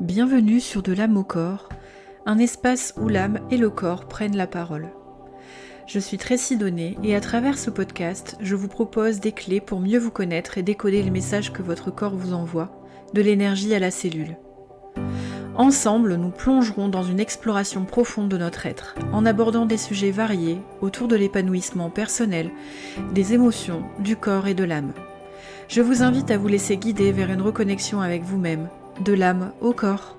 Bienvenue sur De l'âme au corps, un espace où l'âme et le corps prennent la parole. Je suis Tracy Donné et à travers ce podcast, je vous propose des clés pour mieux vous connaître et décoder les messages que votre corps vous envoie, de l'énergie à la cellule. Ensemble, nous plongerons dans une exploration profonde de notre être, en abordant des sujets variés autour de l'épanouissement personnel, des émotions, du corps et de l'âme. Je vous invite à vous laisser guider vers une reconnexion avec vous-même, de l'âme au corps.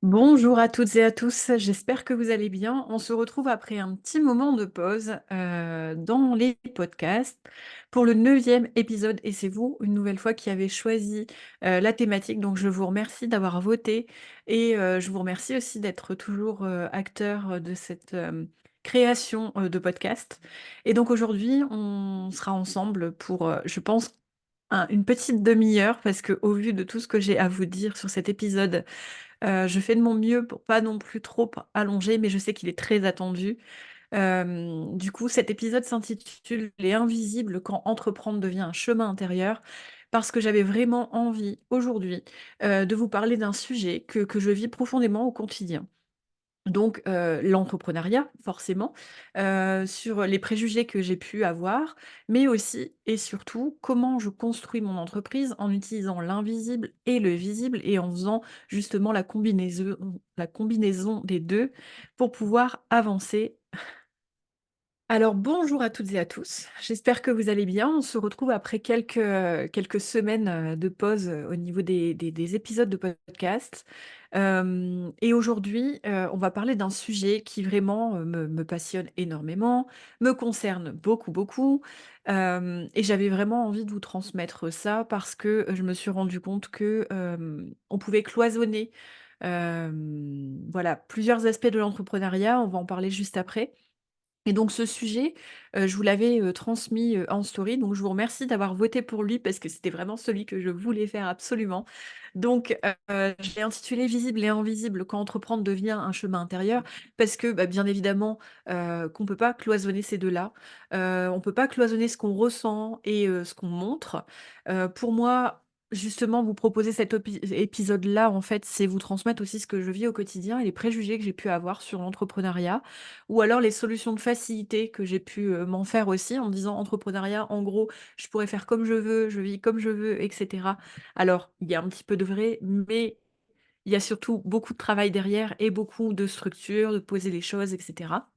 Bonjour à toutes et à tous, j'espère que vous allez bien. On se retrouve après un petit moment de pause dans les podcasts pour le 9e épisode et c'est vous, une nouvelle fois, qui avez choisi la thématique. Donc je vous remercie d'avoir voté et je vous remercie aussi d'être toujours acteur de cette création de podcast. Et donc aujourd'hui, on sera ensemble pour, je pense, une petite demi-heure parce que au vu de tout ce que j'ai à vous dire sur cet épisode, je fais de mon mieux pour pas non plus trop allonger, mais je sais qu'il est très attendu. Du coup, cet épisode s'intitule «Les invisibles quand entreprendre devient un chemin intérieur», parce que j'avais vraiment envie aujourd'hui, de vous parler d'un sujet que je vis profondément au quotidien. Donc l'entrepreneuriat forcément, sur les préjugés que j'ai pu avoir, mais aussi et surtout comment je construis mon entreprise en utilisant l'invisible et le visible et en faisant justement la combinaison des 2 pour pouvoir avancer. Alors bonjour à toutes et à tous, j'espère que vous allez bien. On se retrouve après quelques semaines, de pause, au niveau des épisodes de podcast. Et aujourd'hui, on va parler d'un sujet qui vraiment, me passionne énormément, me concerne beaucoup, beaucoup, et j'avais vraiment envie de vous transmettre ça parce que, je me suis rendu compte que, on pouvait cloisonner, voilà, plusieurs aspects de l'entrepreneuriat. On va en parler juste après. Et donc ce sujet, je vous l'avais, transmis, en story, donc je vous remercie d'avoir voté pour lui parce que c'était vraiment celui que je voulais faire absolument. Donc, je l'ai intitulé «Visible et invisible quand entreprendre devient un chemin intérieur» parce que, bah, bien évidemment, qu'on peut pas cloisonner ces 2-là. On peut pas cloisonner ce qu'on ressent et ce qu'on montre. Pour moi, justement, vous proposer cet épisode-là, en fait, c'est vous transmettre aussi ce que je vis au quotidien et les préjugés que j'ai pu avoir sur l'entrepreneuriat ou alors les solutions de facilité que j'ai pu, m'en faire aussi en me disant: «Entrepreneuriat, en gros, je pourrais faire comme je veux, je vis comme je veux» et cetera. Alors, il y a un petit peu de vrai, mais il y a surtout beaucoup de travail derrière et beaucoup de structure, de poser les choses et cetera.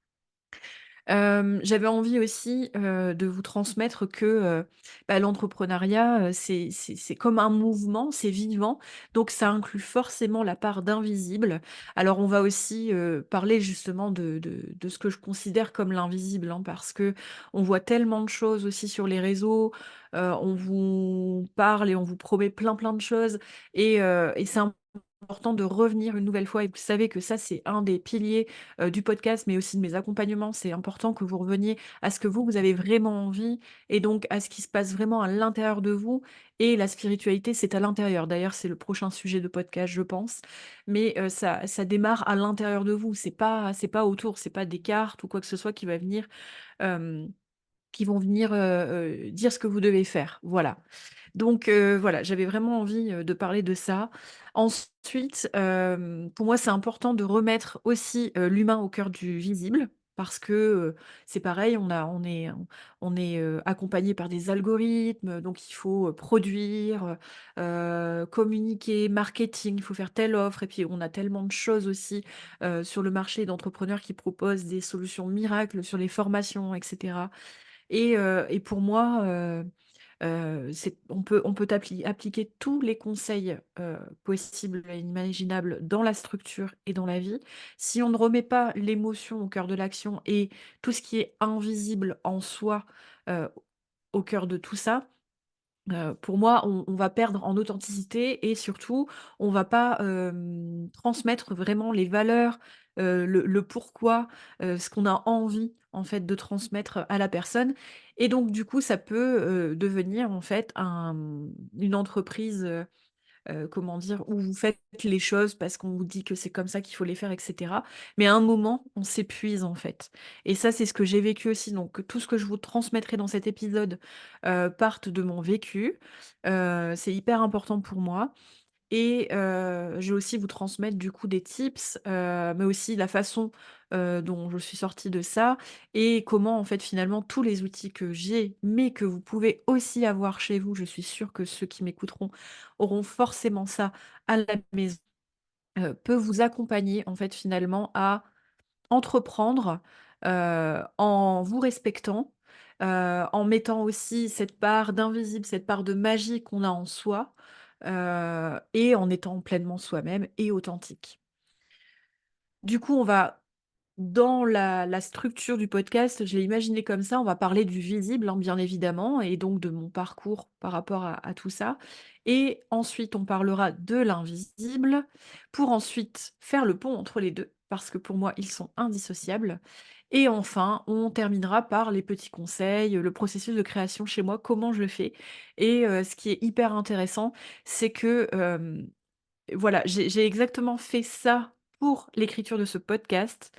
J'avais envie aussi, de vous transmettre que, bah, l'entrepreneuriat, c'est comme un mouvement, c'est vivant, donc ça inclut forcément la part d'invisible. Alors on va aussi, parler justement de ce que je considère comme l'invisible, hein, parce que on voit tellement de choses aussi sur les réseaux, on vous parle et on vous promet plein, plein de choses et c'est important de revenir une nouvelle fois et vous savez que ça, c'est un des piliers du podcast, mais aussi de mes accompagnements. C'est important que vous reveniez à ce que vous avez vraiment envie et donc à ce qui se passe vraiment à l'intérieur de vous. Et la spiritualité, c'est à l'intérieur. D'ailleurs, c'est le prochain sujet de podcast, je pense. Mais ça démarre à l'intérieur de vous. C'est pas autour. C'est pas des cartes ou quoi que ce soit euh, qui vont venir dire ce que vous devez faire. Voilà. Donc voilà, j'avais vraiment envie, de parler de ça. Ensuite, pour moi, c'est important de remettre aussi, l'humain au cœur du visible parce que, c'est pareil, on est accompagné par des algorithmes, donc il faut, produire, communiquer, marketing, il faut faire telle offre et puis on a tellement de choses aussi, sur le marché d'entrepreneurs qui proposent des solutions miracles sur les formations et cetera. Et pour moi, c'est on peut appliquer tous les conseils, possibles et imaginables dans la structure et dans la vie. Si on ne remet pas l'émotion au cœur de l'action et tout ce qui est invisible en soi, heu, au cœur de tout ça, Pour moi, on va perdre en authenticité et surtout, on va pas, transmettre vraiment les valeurs, le pourquoi, ce qu'on a envie, en fait, de transmettre à la personne et donc du coup, ça peut, devenir, en fait, une entreprise, comment dire? Où vous faites les choses parce qu'on vous dit que c'est comme ça qu'il faut les faire et cetera. Mais à un moment, on s'épuise, en fait et ça, c'est ce que j'ai vécu aussi donc tout ce que je vous transmettrai dans cet épisode, parte de mon vécu. C'est hyper important pour moi et je vais aussi vous transmettre du coup des tips, mais aussi la façon, dont je suis sortie de ça et comment en fait finalement tous les outils que j'ai, mais que vous pouvez aussi avoir chez vous, je suis sûre que ceux qui m'écouteront auront forcément ça à la maison, peut vous accompagner en fait finalement à entreprendre, en vous respectant, en mettant aussi cette part d'invisible, cette part de magie qu'on a en soi, et en étant pleinement soi-même et authentique. Du coup, on va dans la structure du podcast, je l'ai imaginé comme ça, on va parler du visible, hein, bien évidemment et donc de mon parcours par rapport à tout ça et ensuite on parlera de l'invisible pour ensuite faire le pont entre les 2 parce que pour moi, ils sont indissociables et enfin, on terminera par les petits conseils, le processus de création chez moi, comment je le fais et ce qui est hyper intéressant, c'est que, voilà, j'ai exactement fait ça pour l'écriture de ce podcast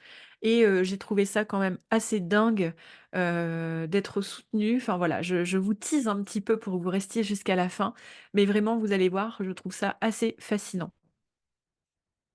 et j'ai trouvé ça quand même assez dingue, d'être soutenue. Enfin voilà, je vous tease un petit peu pour que vous restiez jusqu'à la fin, mais vraiment vous allez voir, je trouve ça assez fascinant.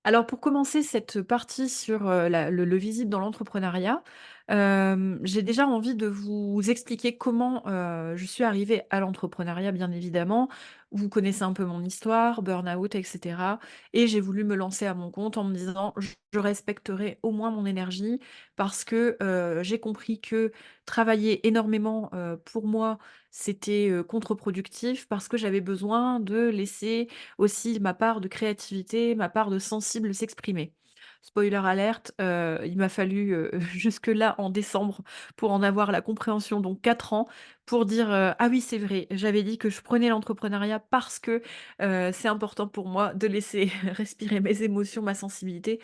Alors pour commencer cette partie sur, le visible dans l'entrepreneuriat, j'ai déjà envie de vous expliquer comment, je suis arrivée à l'entrepreneuriat bien évidemment. Vous connaissez un peu mon histoire, burn-out et cetera et j'ai voulu me lancer à mon compte en me disant: «Je respecterai au moins mon énergie» parce que, j'ai compris que travailler énormément, pour moi, c'était, contre-productif parce que j'avais besoin de laisser aussi ma part de créativité, ma part de sensible s'exprimer. Spoiler alerte, il m'a fallu, jusque-là en décembre pour en avoir la compréhension, donc 4 ans pour dire, «Ah oui, c'est vrai, j'avais dit que je prenais l'entrepreneuriat parce que, c'est important pour moi de laisser respirer mes émotions, ma sensibilité».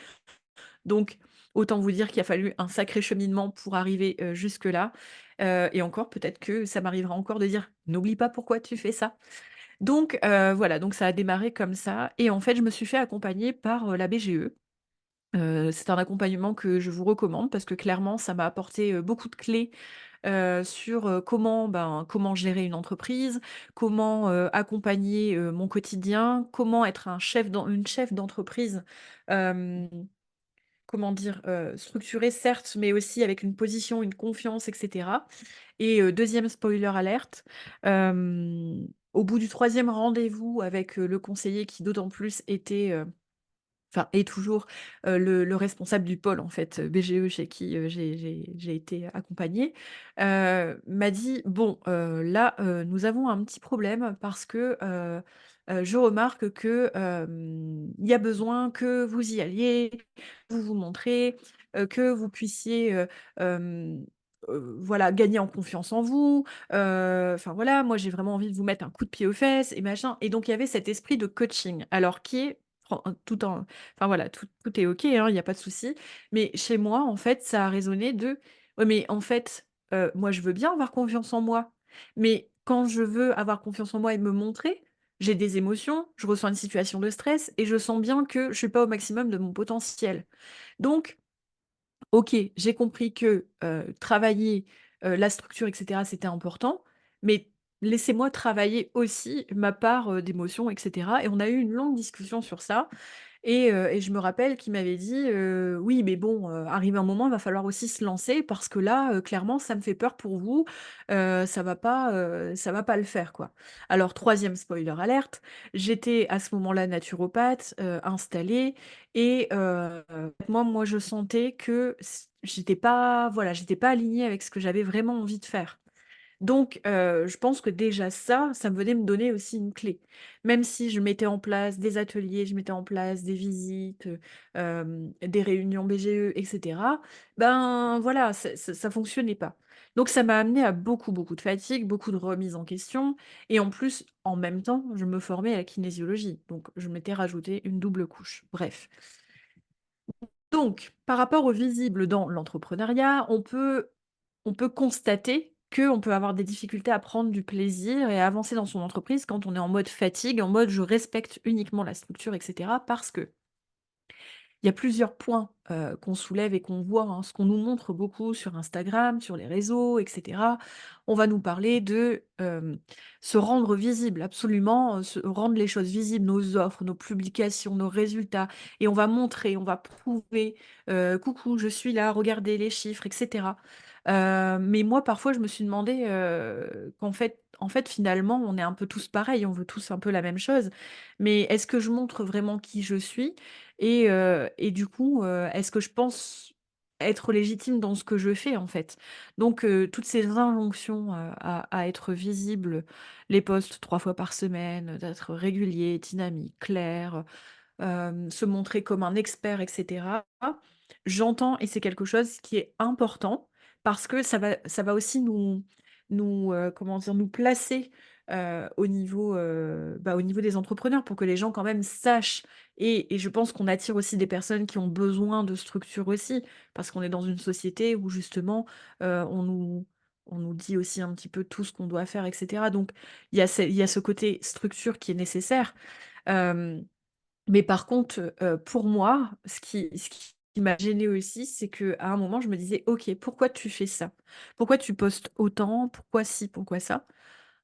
Donc autant vous dire qu'il a fallu un sacré cheminement pour arriver, jusque-là, et encore peut-être que ça m'arrivera encore de dire: «N'oublie pas pourquoi tu fais ça». Donc voilà, donc ça a démarré comme ça et en fait, je me suis fait accompagner par, la BGE. C'est un accompagnement que je vous recommande parce que clairement, ça m'a apporté, beaucoup de clés, sur, comment gérer une entreprise, comment, accompagner, mon quotidien, comment être une chef d'entreprise, hem, comment dire? Structurée certes, mais aussi avec une position, une confiance et cetera et 2e spoiler alerte, au bout du troisième rendez-vous avec, le conseiller qui d'autant plus était, enfin est toujours, le responsable du pôle en fait, BGE chez qui, j'ai été accompagnée, m'a dit: «Bon, là, nous avons un petit problème parce que, je remarque que, il y a besoin que vous y alliez, vous vous montrez, que vous puissiez, hem, voilà, gagner en confiance en vous, enfin voilà, moi j'ai vraiment envie de vous mettre un coup de pied aux fesses et machin» et donc il y avait cet esprit de coaching, alors qui est tout en enfin voilà, tout est OK, hein, il y a pas de souci. Mais chez moi, en fait, ça a résonné de: «Ouais, mais en fait, moi, je veux bien avoir confiance en moi, mais quand je veux avoir confiance en moi et me montrer, j'ai des émotions, je ressens une situation de stress et je sens bien que je suis pas au maximum de mon potentiel». Donc OK, j'ai compris que, travailler, la structure et cetera, c'était important, mais laissez-moi travailler aussi ma part, d'émotions et cetera et on a eu une longue discussion sur ça et je me rappelle qu'il m'avait dit, «Oui, mais bon, arrivé un moment, il va falloir aussi se lancer parce que là, clairement, ça me fait peur pour vous, ça va pas le faire, quoi». Alors troisième spoiler alerte, j'étais à ce moment-là naturopathe, installée et moi, je sentais que j'étais pas voilà, j'étais pas alignée avec ce que j'avais vraiment envie de faire. Donc je pense que déjà ça venait me donner aussi une clé. Même si je mettais en place des ateliers, je mettais en place des visites, des réunions BGE et cetera, ben, voilà, ça fonctionnait pas. Donc ça m'a amené à beaucoup, beaucoup de fatigue, beaucoup de remise en question et en plus, en même temps, je me formais à la kinésiologie. Donc je m'étais rajouté une double couche. Bref. Donc, par rapport au visible dans l'entrepreneuriat, on peut constater qu'on peut avoir des difficultés à prendre du plaisir et à avancer dans son entreprise quand on est en mode fatigue, en mode je respecte uniquement la structure, et cetera. Parce que il y a plusieurs points, qu'on soulève et qu'on voit, hein, ce qu'on nous montre beaucoup sur Instagram, sur les réseaux et cetera. On va nous parler de, se rendre visible, absolument, se rendre les choses visibles, nos offres, nos publications, nos résultats et on va montrer, on va prouver, «Coucou, je suis là, regardez les chiffres» et cetera. Mais moi, parfois, je me suis demandé, qu'en fait, finalement, on est un peu tous pareils, on veut tous un peu la même chose. Mais est-ce que je montre vraiment qui je suis? Et du coup, est-ce que je pense être légitime dans ce que je fais, en fait? Donc toutes ces injonctions, à être visible, les posts 3 fois par semaine, d'être régulier, dynamique, clair, se montrer comme un expert et cetera. J'entends et c'est quelque chose qui est important parce que ça va aussi comment dire? Nous placer, au niveau des entrepreneurs pour que les gens quand même sachent et je pense qu'on attire aussi des personnes qui ont besoin de structure aussi. Parce qu'on est dans une société où justement, on nous dit aussi un petit peu tout ce qu'on doit faire et cetera. Donc il y a ce côté structure qui est nécessaire. Hem mais par contre, pour moi, ce qui m'a gênée aussi, c'est qu'à un moment, je me disais: «OK, pourquoi tu fais ça? Pourquoi tu postes autant? Pourquoi ci? Pourquoi ça?»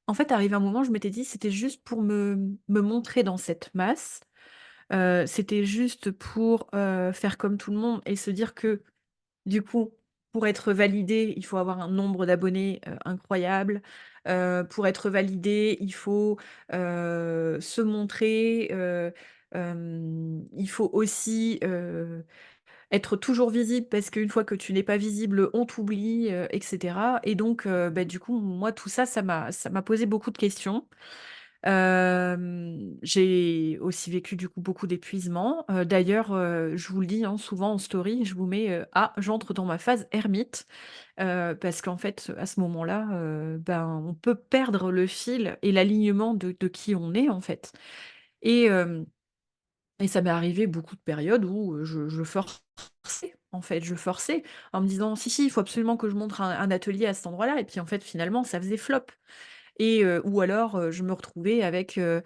En fait, arrivé un moment, je m'étais dit: «C'était juste pour me montrer dans cette masse». C'était juste pour, faire comme tout le monde et se dire que du coup, pour être validé, il faut avoir un nombre d'abonnés, incroyable. Pour être validé, il faut, se montrer, il faut aussi, être toujours visible parce qu'une fois que tu n'es pas visible, on t'oublie, et cetera et donc bah, du coup, moi, tout ça, ça m'a posé beaucoup de questions. J'ai aussi vécu du coup beaucoup d'épuisement. D'ailleurs, je vous le dis, hein, souvent en story, je vous mets, «Ah, j'entre dans ma phase ermite», parce qu'en fait, à ce moment-là, ben, on peut perdre le fil et l'alignement de qui on est, en fait et ça m'est arrivé beaucoup de périodes où, je forçais, en fait, je forçais en me disant: «Si, si, il faut absolument que je montre un atelier à cet endroit-là» et puis en fait, finalement, ça faisait flop. Et ou alors, je me retrouvais avec un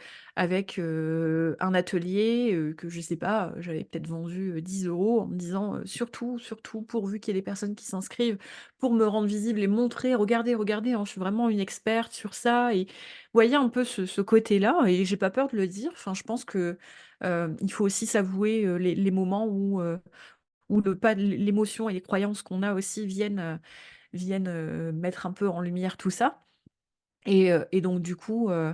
atelier, que je sais pas, j'avais peut-être vendu, 10 € en me disant, «Surtout, surtout, pourvu qu'il y ait des personnes qui s'inscrivent pour me rendre visible et montrer: «Regardez, regardez, hein, je suis vraiment une experte sur ça» et vous voyez un peu ce côté-là et j'ai pas peur de le dire. Enfin, je pense que, il faut aussi s'avouer, les moments où le pas l'émotion et les croyances qu'on a aussi viennent mettre un peu en lumière tout ça. Et donc du coup, heu,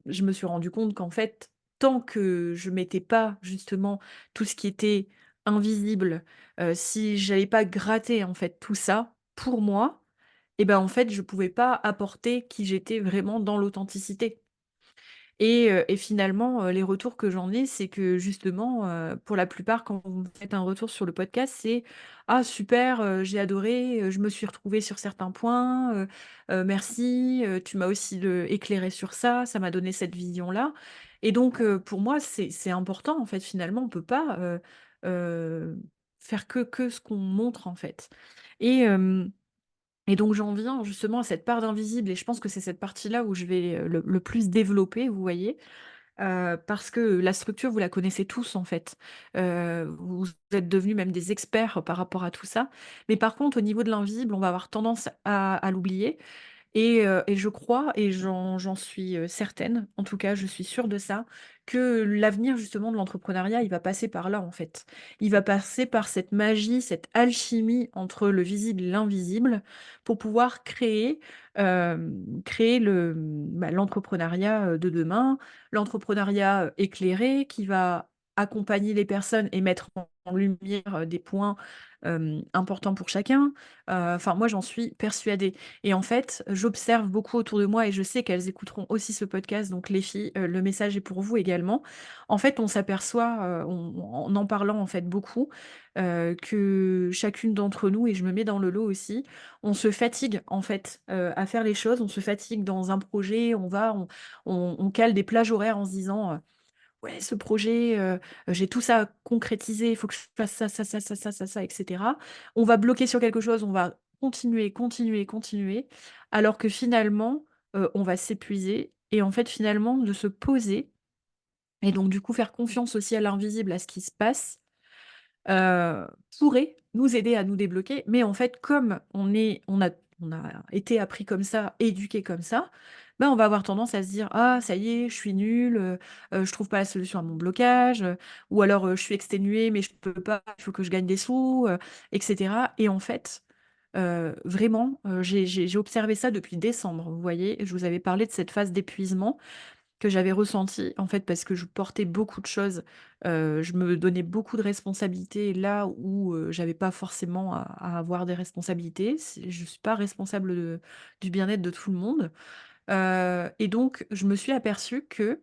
je me suis rendu compte qu'en fait, tant que je mettais pas justement tout ce qui était invisible, si j'allais pas gratter en fait tout ça pour moi et ben, en fait, je pouvais pas apporter qui j'étais vraiment dans l'authenticité. Et finalement, les retours que j'en ai, c'est que justement, pour la plupart, quand vous me faites un retour sur le podcast, c'est: «Ah super, j'ai adoré, je me suis retrouvée sur certains points, merci, tu m'as aussi éclairé sur ça, ça m'a donné cette vision-là» et donc pour moi, c'est important, en fait, finalement, on peut pas, heu, faire que ce qu'on montre, en fait et hem et donc j'en viens justement à cette part d'invisible et je pense que c'est cette partie-là où je vais, le plus développer, vous voyez? Parce que la structure, vous la connaissez tous, en fait. Vous êtes devenus même des experts par rapport à tout ça. Mais par contre, au niveau de l'invisible, on va avoir tendance à l'oublier et je crois et j'en suis, certaine, en tout cas, je suis sûre de ça, que l'avenir justement de l'entrepreneuriat, il va passer par là, en fait. Il va passer par cette magie, cette alchimie entre le visible et l'invisible pour pouvoir créer l'entrepreneuriat, de demain, l'entrepreneuriat, éclairé qui va accompagner les personnes et mettre en lumière, des points, important pour chacun. Enfin moi j'en suis persuadée et en fait, j'observe beaucoup autour de moi et je sais qu'elles écouteront aussi ce podcast donc les filles, le message est pour vous également. En fait, on s'aperçoit, en en parlant en fait beaucoup, que chacune d'entre nous et je me mets dans le lot aussi, on se fatigue en fait, à faire les choses. On se fatigue dans un projet, on cale des plages horaires en se disant, «Ouais, ce projet, j'ai tout ça à concrétiser, il faut que je fasse ça, ça, ça, ça, ça, ça, ça» et cetera. On va bloquer sur quelque chose, on va continuer, continuer, continuer, alors que finalement, on va s'épuiser et en fait, finalement, de se poser et donc du coup, faire confiance aussi à l'invisible, à ce qui se passe, heu, pourrait nous aider à nous débloquer. Mais en fait, comme on a été appris comme ça, éduqué comme ça, ben on va avoir tendance à se dire: «Ah ça y est, je suis nul, je trouve pas la solution à mon blocage», ou alors, «Je suis exténué mais je peux pas, il faut que je gagne des sous», et cetera et en fait, vraiment, j'ai observé ça depuis décembre, vous voyez? Je vous avais parlé de cette phase d'épuisement que j'avais ressenti, en fait, parce que je portais beaucoup de choses, je me donnais beaucoup de responsabilités là où, j'avais pas forcément à avoir des responsabilités. Je suis pas responsable du bien-être de tout le monde, et donc je me suis aperçue que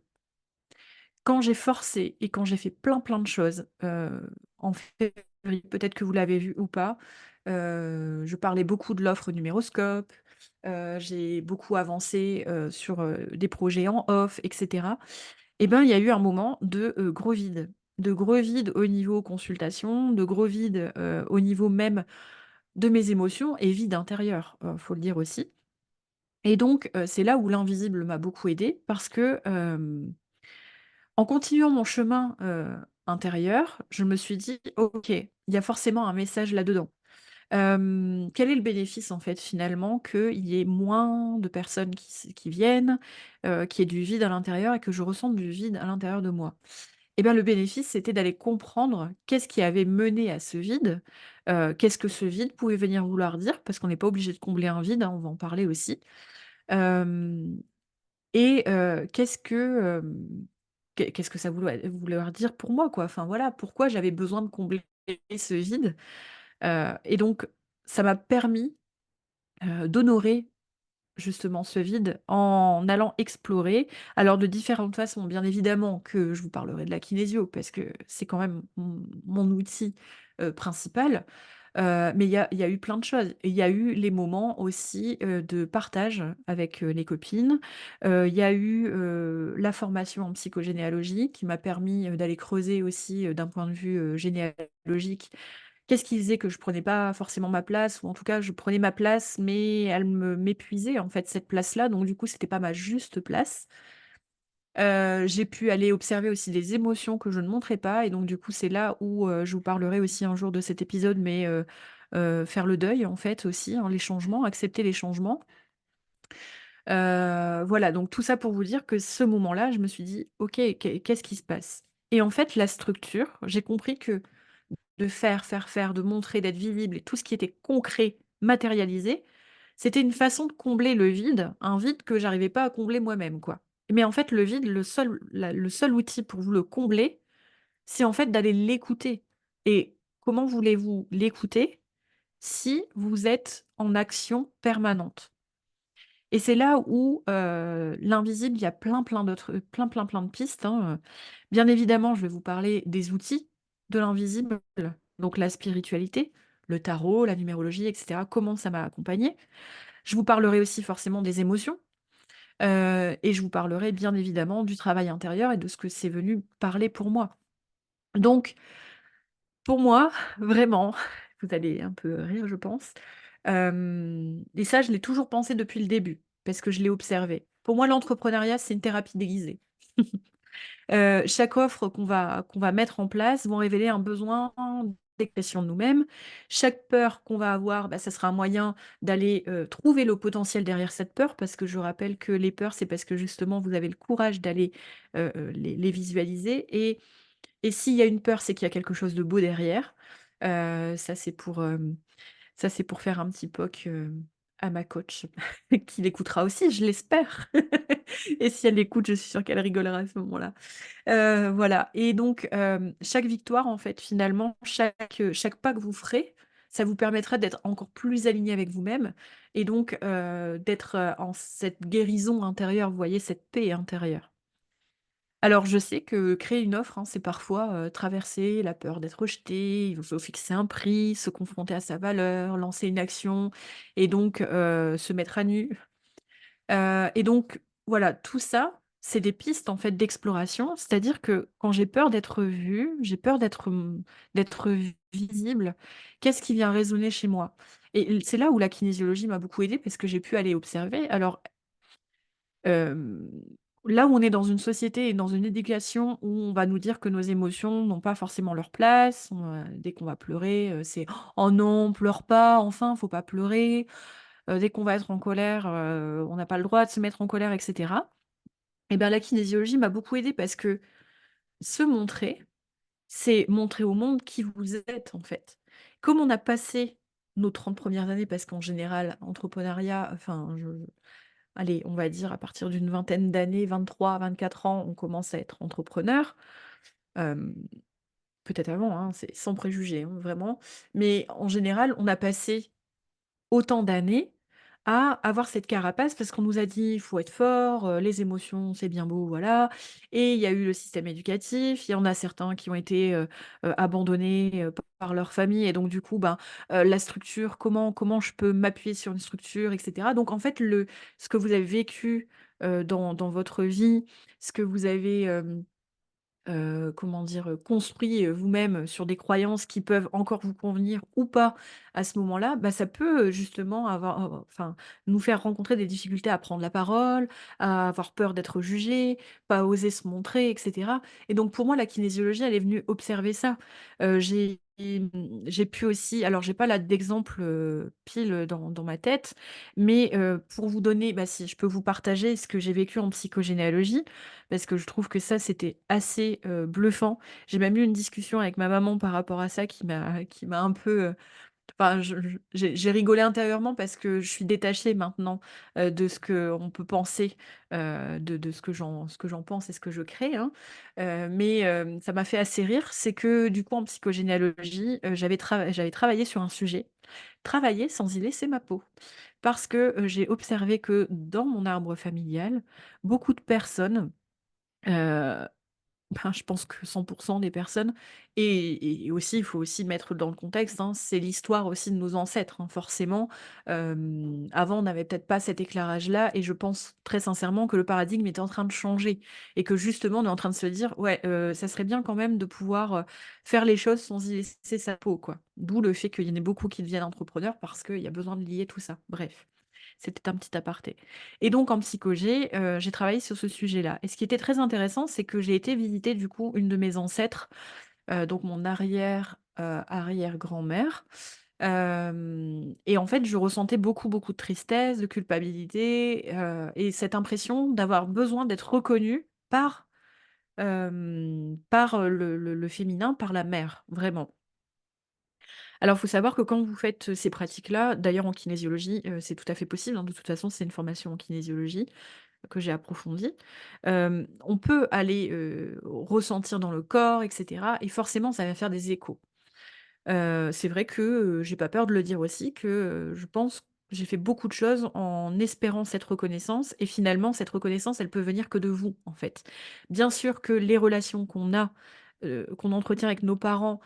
quand j'ai forcé et quand j'ai fait plein, plein de choses, en février, peut-être que vous l'avez vu ou pas, je parlais beaucoup de l'offre Numéroscope, j'ai beaucoup avancé, sur, des projets en off et cetera. Et ben, il y a eu un moment de gros vide au niveau consultation, de gros vide, au niveau même de mes émotions et vide intérieur, faut le dire aussi. Et donc, c'est là où l'invisible m'a beaucoup aidée parce que, en continuant mon chemin, intérieur, je me suis dit: «OK, il y a forcément un message là-dedans». Quel est le bénéfice en fait finalement qu'il y ait moins de personnes qui viennent, qu'il y ait du vide à l'intérieur et que je ressente du vide à l'intérieur de moi? Et bien le bénéfice, c'était d'aller comprendre qu'est-ce qui avait mené à ce vide, qu'est-ce que ce vide pouvait venir vouloir dire? Parce qu'on n'est pas obligé de combler un vide, hein, on va en parler aussi. Hem et qu'est-ce que, qu'est-ce que ça voulait vouloir dire pour moi, quoi? Enfin voilà, pourquoi j'avais besoin de combler ce vide? Et donc ça m'a permis, d'honorer justement ce vide en allant explorer, alors de différentes façons. Bien évidemment que je vous parlerai de la kinésio parce que c'est quand même mon outil, principal, mais il y a eu plein de choses. Et il y a eu les moments aussi, de partage avec, les copines. Il y a eu, la formation en psychogénéalogie qui m'a permis, d'aller creuser aussi, d'un point de vue, généalogique. Qu'est-ce qui faisait que je prenais pas forcément ma place ou en tout cas je prenais ma place, mais elle m'épuisait en fait cette place-là, donc du coup c'était pas ma juste place. J'ai pu aller observer aussi des émotions que je ne montrais pas et donc du coup c'est là où, je vous parlerai aussi un jour de cet épisode, mais faire le deuil en fait aussi, hein, les changements, accepter les changements. Voilà donc tout ça pour vous dire que ce moment-là, je me suis dit: «OK, qu'est-ce qui se passe?» Et en fait la structure, j'ai compris que de faire, faire, faire, de montrer, d'être visible et tout ce qui était concret, matérialisé, c'était une façon de combler le vide, un vide que j'arrivais pas à combler moi-même, quoi. Mais en fait, le vide, le seul outil pour vous le combler, c'est en fait d'aller l'écouter. Et comment voulez-vous l'écouter si vous êtes en action permanente? Et c'est là où, l'invisible, il y a plein, plein d'autres plein, plein, plein de pistes, hein, Bien évidemment, je vais vous parler des outils de l'invisible, donc la spiritualité, le tarot, la numérologie et cetera, comment ça m'a accompagnée. Je vous parlerai aussi forcément des émotions, et je vous parlerai bien évidemment du travail intérieur et de ce que c'est venu parler pour moi. Donc pour moi, vraiment, vous allez un peu rire, je pense, et ça, je l'ai toujours pensé depuis le début, parce que je l'ai observé. Pour moi, l'entrepreneuriat, c'est une thérapie déguisée. Chaque offre qu'on va mettre en place vont révéler un besoin d'expression de nous-mêmes. Chaque peur qu'on va avoir, bah, ça sera un moyen d'aller, trouver le potentiel derrière cette peur, parce que je rappelle que les peurs, c'est parce que justement vous avez le courage d'aller, les visualiser et s'il y a une peur, c'est qu'il y a quelque chose de beau derrière. Ça c'est pour, ça c'est pour faire un petit poc, à ma coach qui l'écoutera aussi, je l'espère et si elle l'écoute, je suis sûre qu'elle rigolera à ce moment-là. Voilà et donc chaque victoire en fait, finalement, chaque pas que vous ferez, ça vous permettra d'être encore plus aligné avec vous-même et donc d'être, en cette guérison intérieure, vous voyez, cette paix intérieure. Alors je sais que créer une offre, hein, c'est parfois, traverser la peur d'être rejeté, il faut fixer un prix, se confronter à sa valeur, lancer une action et donc se mettre à nu. Et donc voilà, tout ça, c'est des pistes en fait d'exploration. C'est-à-dire que quand j'ai peur d'être vue, j'ai peur d'être visible, qu'est-ce qui vient résonner chez moi? Et c'est là où la kinésiologie m'a beaucoup aidée parce que j'ai pu aller observer. Alors Hem, là où on est dans une société et dans une éducation où on va nous dire que nos émotions n'ont pas forcément leur place, dès qu'on va pleurer, c'est: «Oh non, pleure pas, enfin, faut pas pleurer». Dès qu'on va être en colère, on n'a pas le droit de se mettre en colère et cetera. Et bien la kinésiologie m'a beaucoup aidée parce que se montrer, c'est montrer au monde qui vous êtes, en fait. Comme on a passé nos 30 premières années, parce qu'en général, entrepreneuriat, enfin, allez, on va dire à partir d'une vingtaine d'années, 23-24 ans, on commence à être entrepreneur. Hem, peut-être avant, hein, c'est sans préjugés, hein, vraiment. Mais en général, on a passé autant d'années à avoir cette carapace parce qu'on nous a dit: «Il faut être fort, les émotions, c'est bien beau, voilà» et il y a eu le système éducatif. Il y en a certains qui ont été, abandonnés, par leur famille et donc du coup, ben, la structure, comment je peux m'appuyer sur une structure et cetera. Donc en fait, ce que vous avez vécu, dans votre vie, ce que vous avez, comment dire? Construit, vous-même sur des croyances qui peuvent encore vous convenir ou pas à ce moment-là, bah, ça peut, justement avoir enfin, nous faire rencontrer des difficultés à prendre la parole, à avoir peur d'être jugé, pas oser se montrer et cetera et donc pour moi, la kinésiologie, elle est venue observer ça. J'ai pu aussi alors j'ai pas là d'exemple, pile, dans ma tête, mais pour vous donner bah, si, je peux vous partager ce que j'ai vécu en psychogénéalogie parce que je trouve que ça, c'était assez, bluffant. J'ai même eu une discussion avec ma maman par rapport à ça qui m'a un peu, enfin j'ai rigolé intérieurement parce que je suis détachée maintenant, de ce qu'on peut penser, de ce que j'en pense et ce que je crée, hein. Mais ça m'a fait assez rire, c'est que du coup en psychogénéalogie, j'avais travaillé sur un sujet, travaillé sans y laisser ma peau. Parce que, j'ai observé que dans mon arbre familial, beaucoup de personnes Heu, ben, je pense que 100 des personnes et aussi, il faut aussi mettre dans le contexte, hein, c'est l'histoire aussi de nos ancêtres, hein, forcément. Avant, on n'avait peut-être pas cet éclairage-là et je pense très sincèrement que le paradigme est en train de changer et que justement, on est en train de se dire: «Ouais, ça serait bien quand même de pouvoir, faire les choses sans y laisser sa peau», quoi. D'où le fait qu'il y en ait beaucoup qui deviennent entrepreneurs parce qu'il y a besoin de lier tout ça. Bref. C'était un petit aparté et donc en psychogé, j'ai travaillé sur ce sujet-là et ce qui était très intéressant, c'est que j'ai été visiter du coup une de mes ancêtres, donc mon arrière-grand-mère, et en fait, je ressentais beaucoup, beaucoup de tristesse, de culpabilité, et cette impression d'avoir besoin d'être reconnue par, le féminin, par la mère, vraiment. Alors, il faut savoir que quand vous faites, ces pratiques-là, d'ailleurs en kinésiologie, c'est tout à fait possible, hein, de toute façon, c'est une formation en kinésiologie que j'ai approfondie. On peut aller, ressentir dans le corps et cetera et forcément ça va faire des échos. C'est vrai que, j'ai pas peur de le dire aussi que, je pense que j'ai fait beaucoup de choses en espérant cette reconnaissance et finalement cette reconnaissance, elle peut venir que de vous, en fait. Bien sûr que les relations qu'on entretient avec nos parents,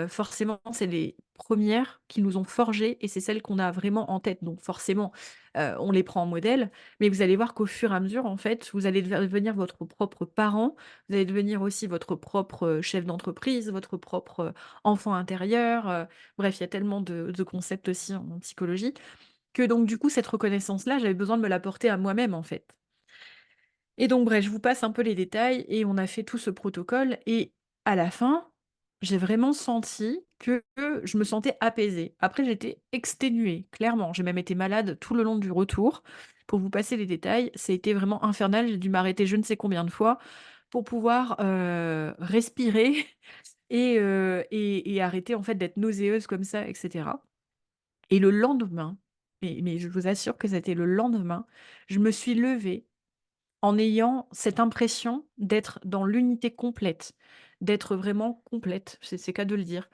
forcément c'est les premières qui nous ont forgés et c'est celles qu'on a vraiment en tête donc forcément, on les prend en modèle. Mais vous allez voir qu'au fur et à mesure, en fait, vous allez devenir votre propre parent, vous allez devenir aussi votre propre, chef d'entreprise, votre propre, enfant intérieur, bref, il y a tellement de concepts aussi en psychologie, que donc du coup, cette reconnaissance-là, j'avais besoin de me l'apporter à moi-même, en fait. Et donc bref, je vous passe un peu les détails et on a fait tout ce protocole et à la fin, j'ai vraiment senti que je me sentais apaisée. Après, j'étais exténuée, clairement. J'ai même été malade tout le long du retour. Pour vous passer les détails, ça a été vraiment infernal. J'ai dû m'arrêter je ne sais combien de fois pour pouvoir, respirer et arrêter en fait d'être nauséeuse comme ça et cetera. Et le lendemain, mais je vous assure que c'était le lendemain, je me suis levée en ayant cette impression d'être dans l'unité complète, d'être vraiment complète, c'est cas de le dire.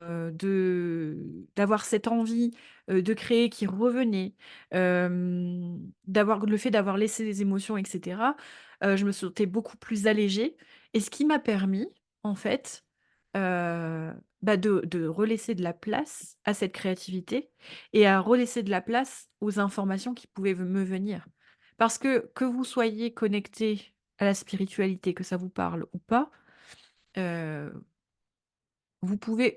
d'avoir cette envie, de créer qui revenait, d'avoir le fait d'avoir laissé les émotions et cetera, je me sentais beaucoup plus allégée et ce qui m'a permis, en fait, bah, de relaisser de la place à cette créativité et à relaisser de la place aux informations qui pouvaient me venir. Parce que vous soyez connecté à la spiritualité, que ça vous parle ou pas, heu vous pouvez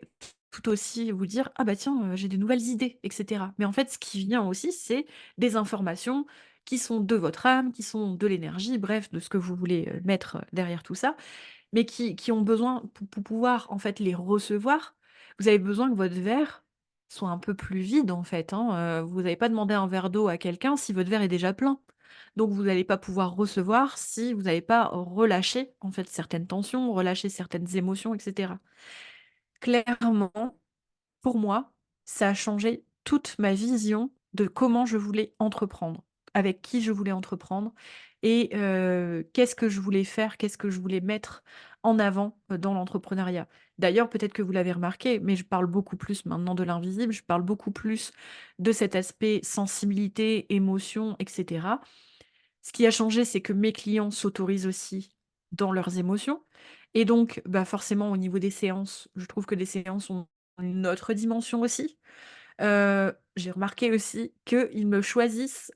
tout aussi vous dire: «Ah bah tiens, j'ai des nouvelles idées» et cetera. Mais en fait, ce qui vient aussi, c'est des informations qui sont de votre âme, qui sont de l'énergie, bref, de ce que vous voulez, mettre, derrière tout ça, mais qui ont besoin pour pouvoir, en fait, les recevoir, vous avez besoin que votre verre soit un peu plus vide, en fait, hein, vous n'allez pas demander un verre d'eau à quelqu'un si votre verre est déjà plein. Donc vous n'allez pas pouvoir recevoir si vous n'avez pas relâché, en fait, certaines tensions, relâché certaines émotions et cetera. Clairement, pour moi, ça a changé toute ma vision de comment je voulais entreprendre, avec qui je voulais entreprendre et qu'est-ce que je voulais faire, qu'est-ce que je voulais mettre en avant, dans l'entrepreneuriat. D'ailleurs, peut-être que vous l'avez remarqué, mais je parle beaucoup plus maintenant de l'invisible, je parle beaucoup plus de cet aspect sensibilité, émotion et cetera. Ce qui a changé, c'est que mes clients s'autorisent aussi dans leurs émotions et donc, bah, forcément au niveau des séances, je trouve que les séances ont une autre dimension aussi. J'ai remarqué aussi qu'ils me choisissent,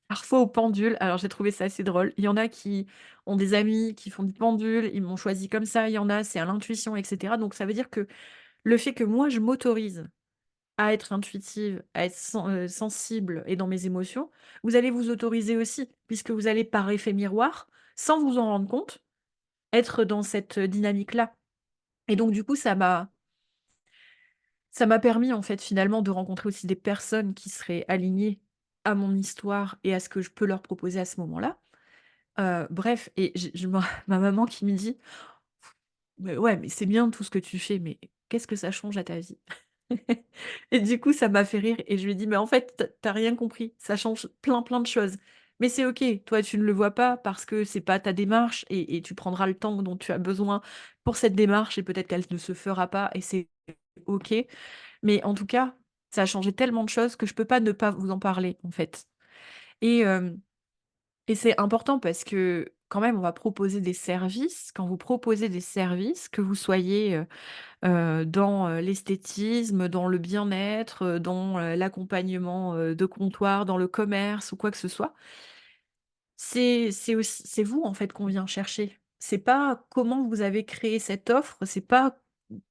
parfois au pendule. Alors j'ai trouvé ça assez drôle. Il y en a qui ont des amis qui font du pendule, ils m'ont choisi comme ça. Il y en a, c'est à l'intuition et cetera. Donc ça veut dire que le fait que moi je m'autorise à être intuitive, à être sensible et dans mes émotions, vous allez vous autoriser aussi, puisque vous allez par effet miroir, sans vous en rendre compte, être dans cette dynamique-là et donc du coup, ça m'a permis en fait finalement de rencontrer aussi des personnes qui seraient alignées à mon histoire et à ce que je peux leur proposer à ce moment-là. Bref et j'ai ma ma maman qui me dit: «Mais ouais, mais c'est bien tout ce que tu fais, mais qu'est-ce que ça change à ta vie?» Et du coup, ça m'a fait rire et je lui ai dit: «Mais en fait, tu as rien compris, ça change plein, plein de choses. Mais c'est OK, toi, tu ne le vois pas parce que c'est pas ta démarche et tu prendras le temps dont tu as besoin pour cette démarche et peut-être qu'elle ne se fera pas et c'est OK. Mais en tout cas, ça a changé tellement de choses que je peux pas ne pas vous en parler, en fait». Et c'est important parce que quand même, on va proposer des services. Quand vous proposez des services, que vous soyez, dans, l'esthétisme, dans le bien-être, dans, l'accompagnement, de comptoir, dans le commerce ou quoi que ce soit. C'est vous, en fait, qu'on vient chercher. C'est pas comment vous avez créé cette offre, c'est pas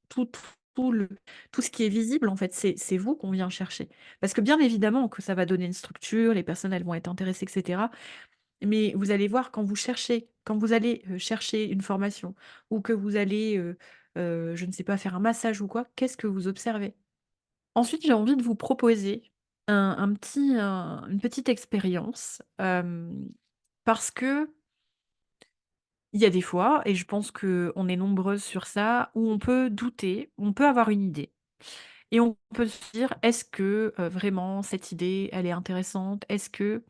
tout tout le tout ce qui est visible, en fait, c'est vous qu'on vient chercher. Parce que bien évidemment que ça va donner une structure, les personnes, elles vont être intéressées et cetera. Mais vous allez voir quand vous allez, chercher une formation ou que vous allez, je ne sais pas, faire un massage ou quoi, qu'est-ce que vous observez? Ensuite, j'ai envie de vous proposer une petite expérience, parce qu'il y a des fois et je pense qu'on est nombreuses sur ça, où on peut douter, on peut avoir une idée et on peut se dire: «Est-ce que, vraiment cette idée, elle est intéressante? Est-ce que,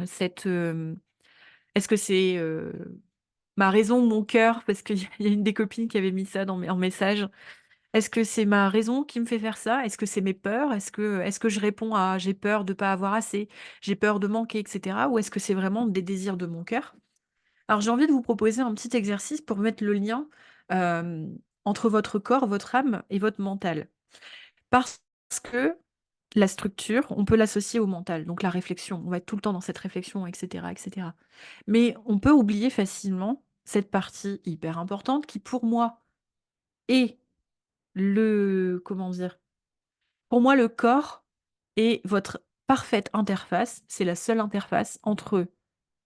cette, est-ce que c'est, ma raison ou mon cœur?» parce qu'il y a une des copines qui avait mis ça en message. Est-ce que c'est ma raison qui me fait faire ça? Est-ce que c'est mes peurs? Est-ce que je réponds à: «J'ai peur de pas avoir assez, j'ai peur de manquer» et cetera? Ou est-ce que c'est vraiment des désirs de mon cœur? Alors j'ai envie de vous proposer un petit exercice pour mettre le lien, entre votre corps, votre âme et votre mental. Parce que la structure, on peut l'associer au mental, donc la réflexion. On va être tout le temps dans cette réflexion et cetera et cetera. Mais on peut oublier facilement cette partie hyper importante qui pour moi est le comment dire? Pour moi, le corps est votre parfaite interface. C'est la seule interface entre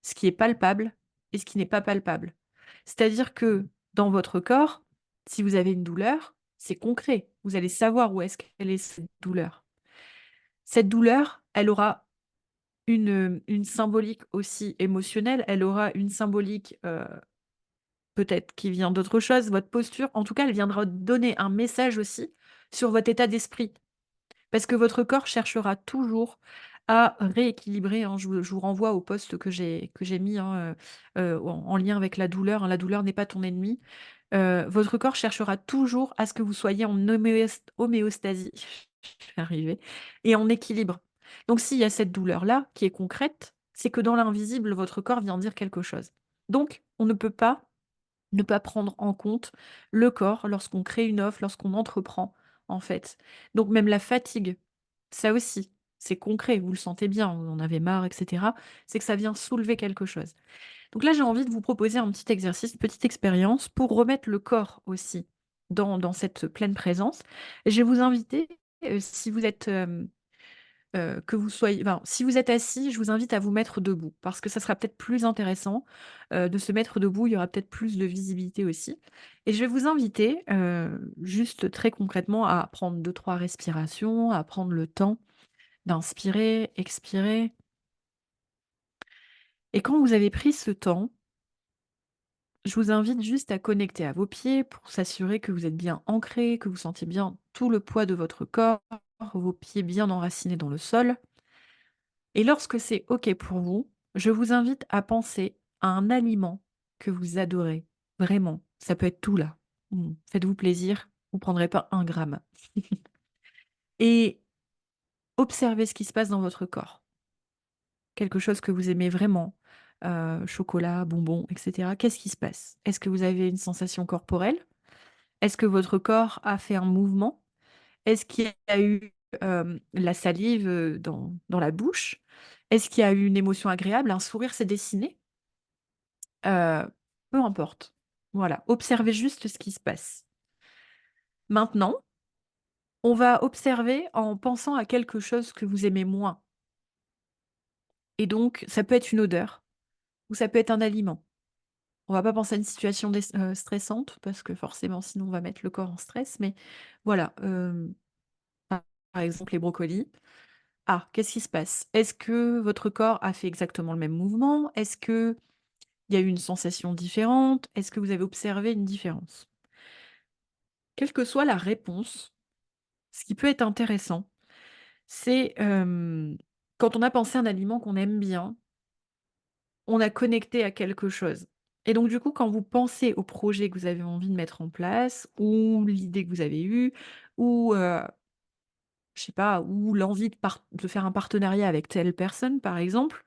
ce qui est palpable et ce qui n'est pas palpable. C'est-à-dire que dans votre corps, si vous avez une douleur, c'est concret. Vous allez savoir où est-ce qu'elle est cette douleur. Cette douleur, elle aura une symbolique aussi émotionnelle, elle aura une symbolique, peut-être qui vient d'autre chose, votre posture. En tout cas, elle viendra donner un message aussi sur votre état d'esprit. Parce que votre corps cherchera toujours à rééquilibrer, hein. Je vous renvoie au post que j'ai mis, hein, en lien avec la douleur, hein. La douleur n'est pas ton ennemi. votre corps cherchera toujours à ce que vous soyez en homéostasie, je vais arriver, et en équilibre. Donc s'il y a cette douleur-là qui est concrète, c'est que dans l'invisible, votre corps vient dire quelque chose. Donc on ne peut pas ne pas prendre en compte le corps lorsqu'on crée une offre, lorsqu'on entreprend, en fait. Donc même la fatigue, ça aussi, c'est concret, vous le sentez bien, vous en avez marre, et cetera. C'est que ça vient soulever quelque chose. Donc là, j'ai envie de vous proposer un petit exercice, une petite expérience pour remettre le corps aussi dans cette pleine présence. Et je vais vous inviter, si vous êtes, que vous soyez enfin, si vous êtes assis, je vous invite à vous mettre debout parce que ça sera peut-être plus intéressant, de se mettre debout. Il y aura peut-être plus de visibilité aussi et je vais vous inviter, juste très concrètement à prendre deux trois respirations, à prendre le temps d'inspirer, expirer et quand vous avez pris ce temps, je vous invite juste à connecter à vos pieds pour s'assurer que vous êtes bien ancrés, que vous sentez bien tout le poids de votre corps, vos pieds bien enracinés dans le sol. Et lorsque c'est OK pour vous, je vous invite à penser à un aliment que vous adorez, vraiment. Ça peut être tout là. Faites-vous plaisir, vous prendrez pas un gramme. Et observez ce qui se passe dans votre corps. Quelque chose que vous aimez vraiment, chocolat, bonbons, et cetera. Qu'est-ce qui se passe? Est-ce que vous avez une sensation corporelle? Est-ce que votre corps a fait un mouvement? Est-ce qu'il y a eu, la salive, dans la bouche? Est-ce qu'il y a eu une émotion agréable? Un sourire s'est dessiné? Heu, peu importe. Voilà, observez juste ce qui se passe. Maintenant, on va observer en pensant à quelque chose que vous aimez moins et donc ça peut être une odeur ou ça peut être un aliment. On va pas penser à une situation stressante parce que forcément sinon on va mettre le corps en stress, mais voilà, par exemple les brocolis. Ah, qu'est-ce qui se passe? Est-ce que votre corps a fait exactement le même mouvement? Est-ce qu'il y a eu une sensation différente? Est-ce que vous avez observé une différence? Quelle que soit la réponse, ce qui peut être intéressant, c'est, quand on a pensé à un aliment qu'on aime bien, on a connecté à quelque chose et donc du coup, quand vous pensez au projet que vous avez envie de mettre en place ou l'idée que vous avez eue ou, je sais pas, ou l'envie de faire un partenariat avec telle personne, par exemple,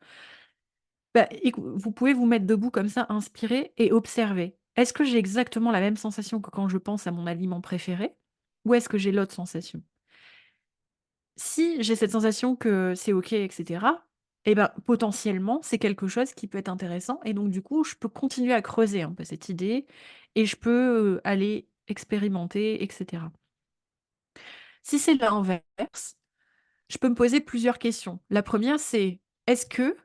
bah, vous pouvez vous mettre debout comme ça, inspirer et observer. Est-ce que j'ai exactement la même sensation que quand je pense à mon aliment préféré? Ou est-ce que j'ai l'autre sensation? Si j'ai cette sensation que c'est OK et cetera, et ben, potentiellement, c'est quelque chose qui peut être intéressant et donc du coup, je peux continuer à creuser un peu cette idée et je peux, aller expérimenter et cetera. Si c'est l'inverse, je peux me poser plusieurs questions. La première, c'est: est-ce que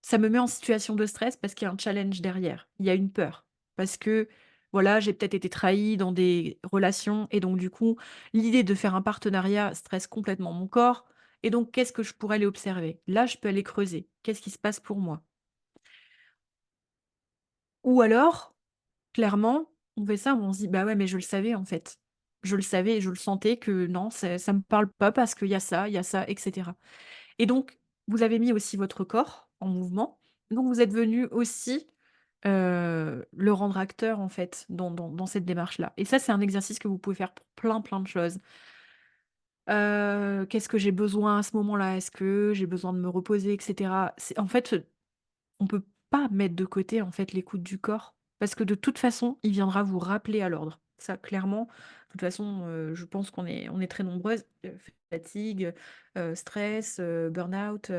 ça me met en situation de stress parce qu'il y a un challenge derrière? Il y a une peur. Parce que, voilà, j'ai peut-être été trahie dans des relations et donc du coup, l'idée de faire un partenariat stresse complètement mon corps et donc qu'est-ce que je pourrais aller observer? Là, je peux aller creuser. Qu'est-ce qui se passe pour moi? Ou alors, clairement, on fait ça, on se dit: «Bah, ouais, mais je le savais en fait. Je le savais et je le sentais que non, ça me parle pas parce qu'il y a ça» et cetera. Et donc, vous avez mis aussi votre corps en mouvement. Donc vous êtes venu aussi, le rendre acteur, en fait, dans cette démarche-là. Et ça, c'est un exercice que vous pouvez faire pour plein, plein de choses. Qu'est-ce que j'ai besoin à ce moment-là? Est-ce que j'ai besoin de me reposer et cetera? C'est en fait, on peut pas mettre de côté, en fait, l'écoute du corps parce que de toute façon, il viendra vous rappeler à l'ordre. Ça, clairement, de toute façon, je pense qu'on est très nombreuses, fatigue, stress, burn-out,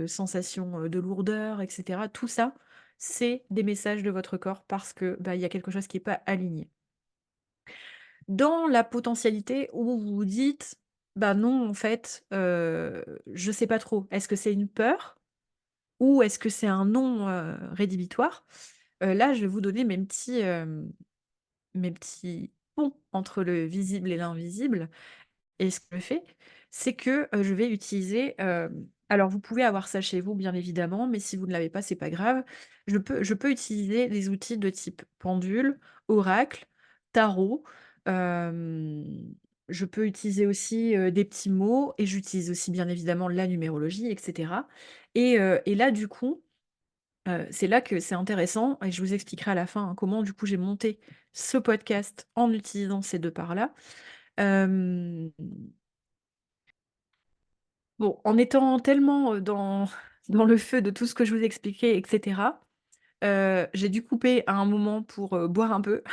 sensation, de lourdeur et cetera. Tout ça, c'est des messages de votre corps parce que, bah, il y a quelque chose qui est pas aligné. Dans la potentialité où vous vous dites: «Bah, non, en fait, je sais pas trop. Est-ce que c'est une peur ou est-ce que c'est un non, rédhibitoire?» Là, je vais vous donner mes petits ponts entre le visible et l'invisible. Et ce que je fais, c'est que, je vais utiliser, alors vous pouvez avoir ça chez vous bien évidemment, mais si vous ne l'avez pas, c'est pas grave. Je peux utiliser des outils de type pendule, oracle, tarot, hem, je peux utiliser aussi, des petits mots et j'utilise aussi bien évidemment la numérologie et cetera et là du coup C'est là que c'est intéressant et je vous expliquerai à la fin, hein, comment du coup j'ai monté ce podcast en utilisant ces 2 parts-là. Hem, bon, en étant tellement, dans dans le feu de tout ce que je vous expliquais et cetera, j'ai dû couper à un moment pour, boire un peu.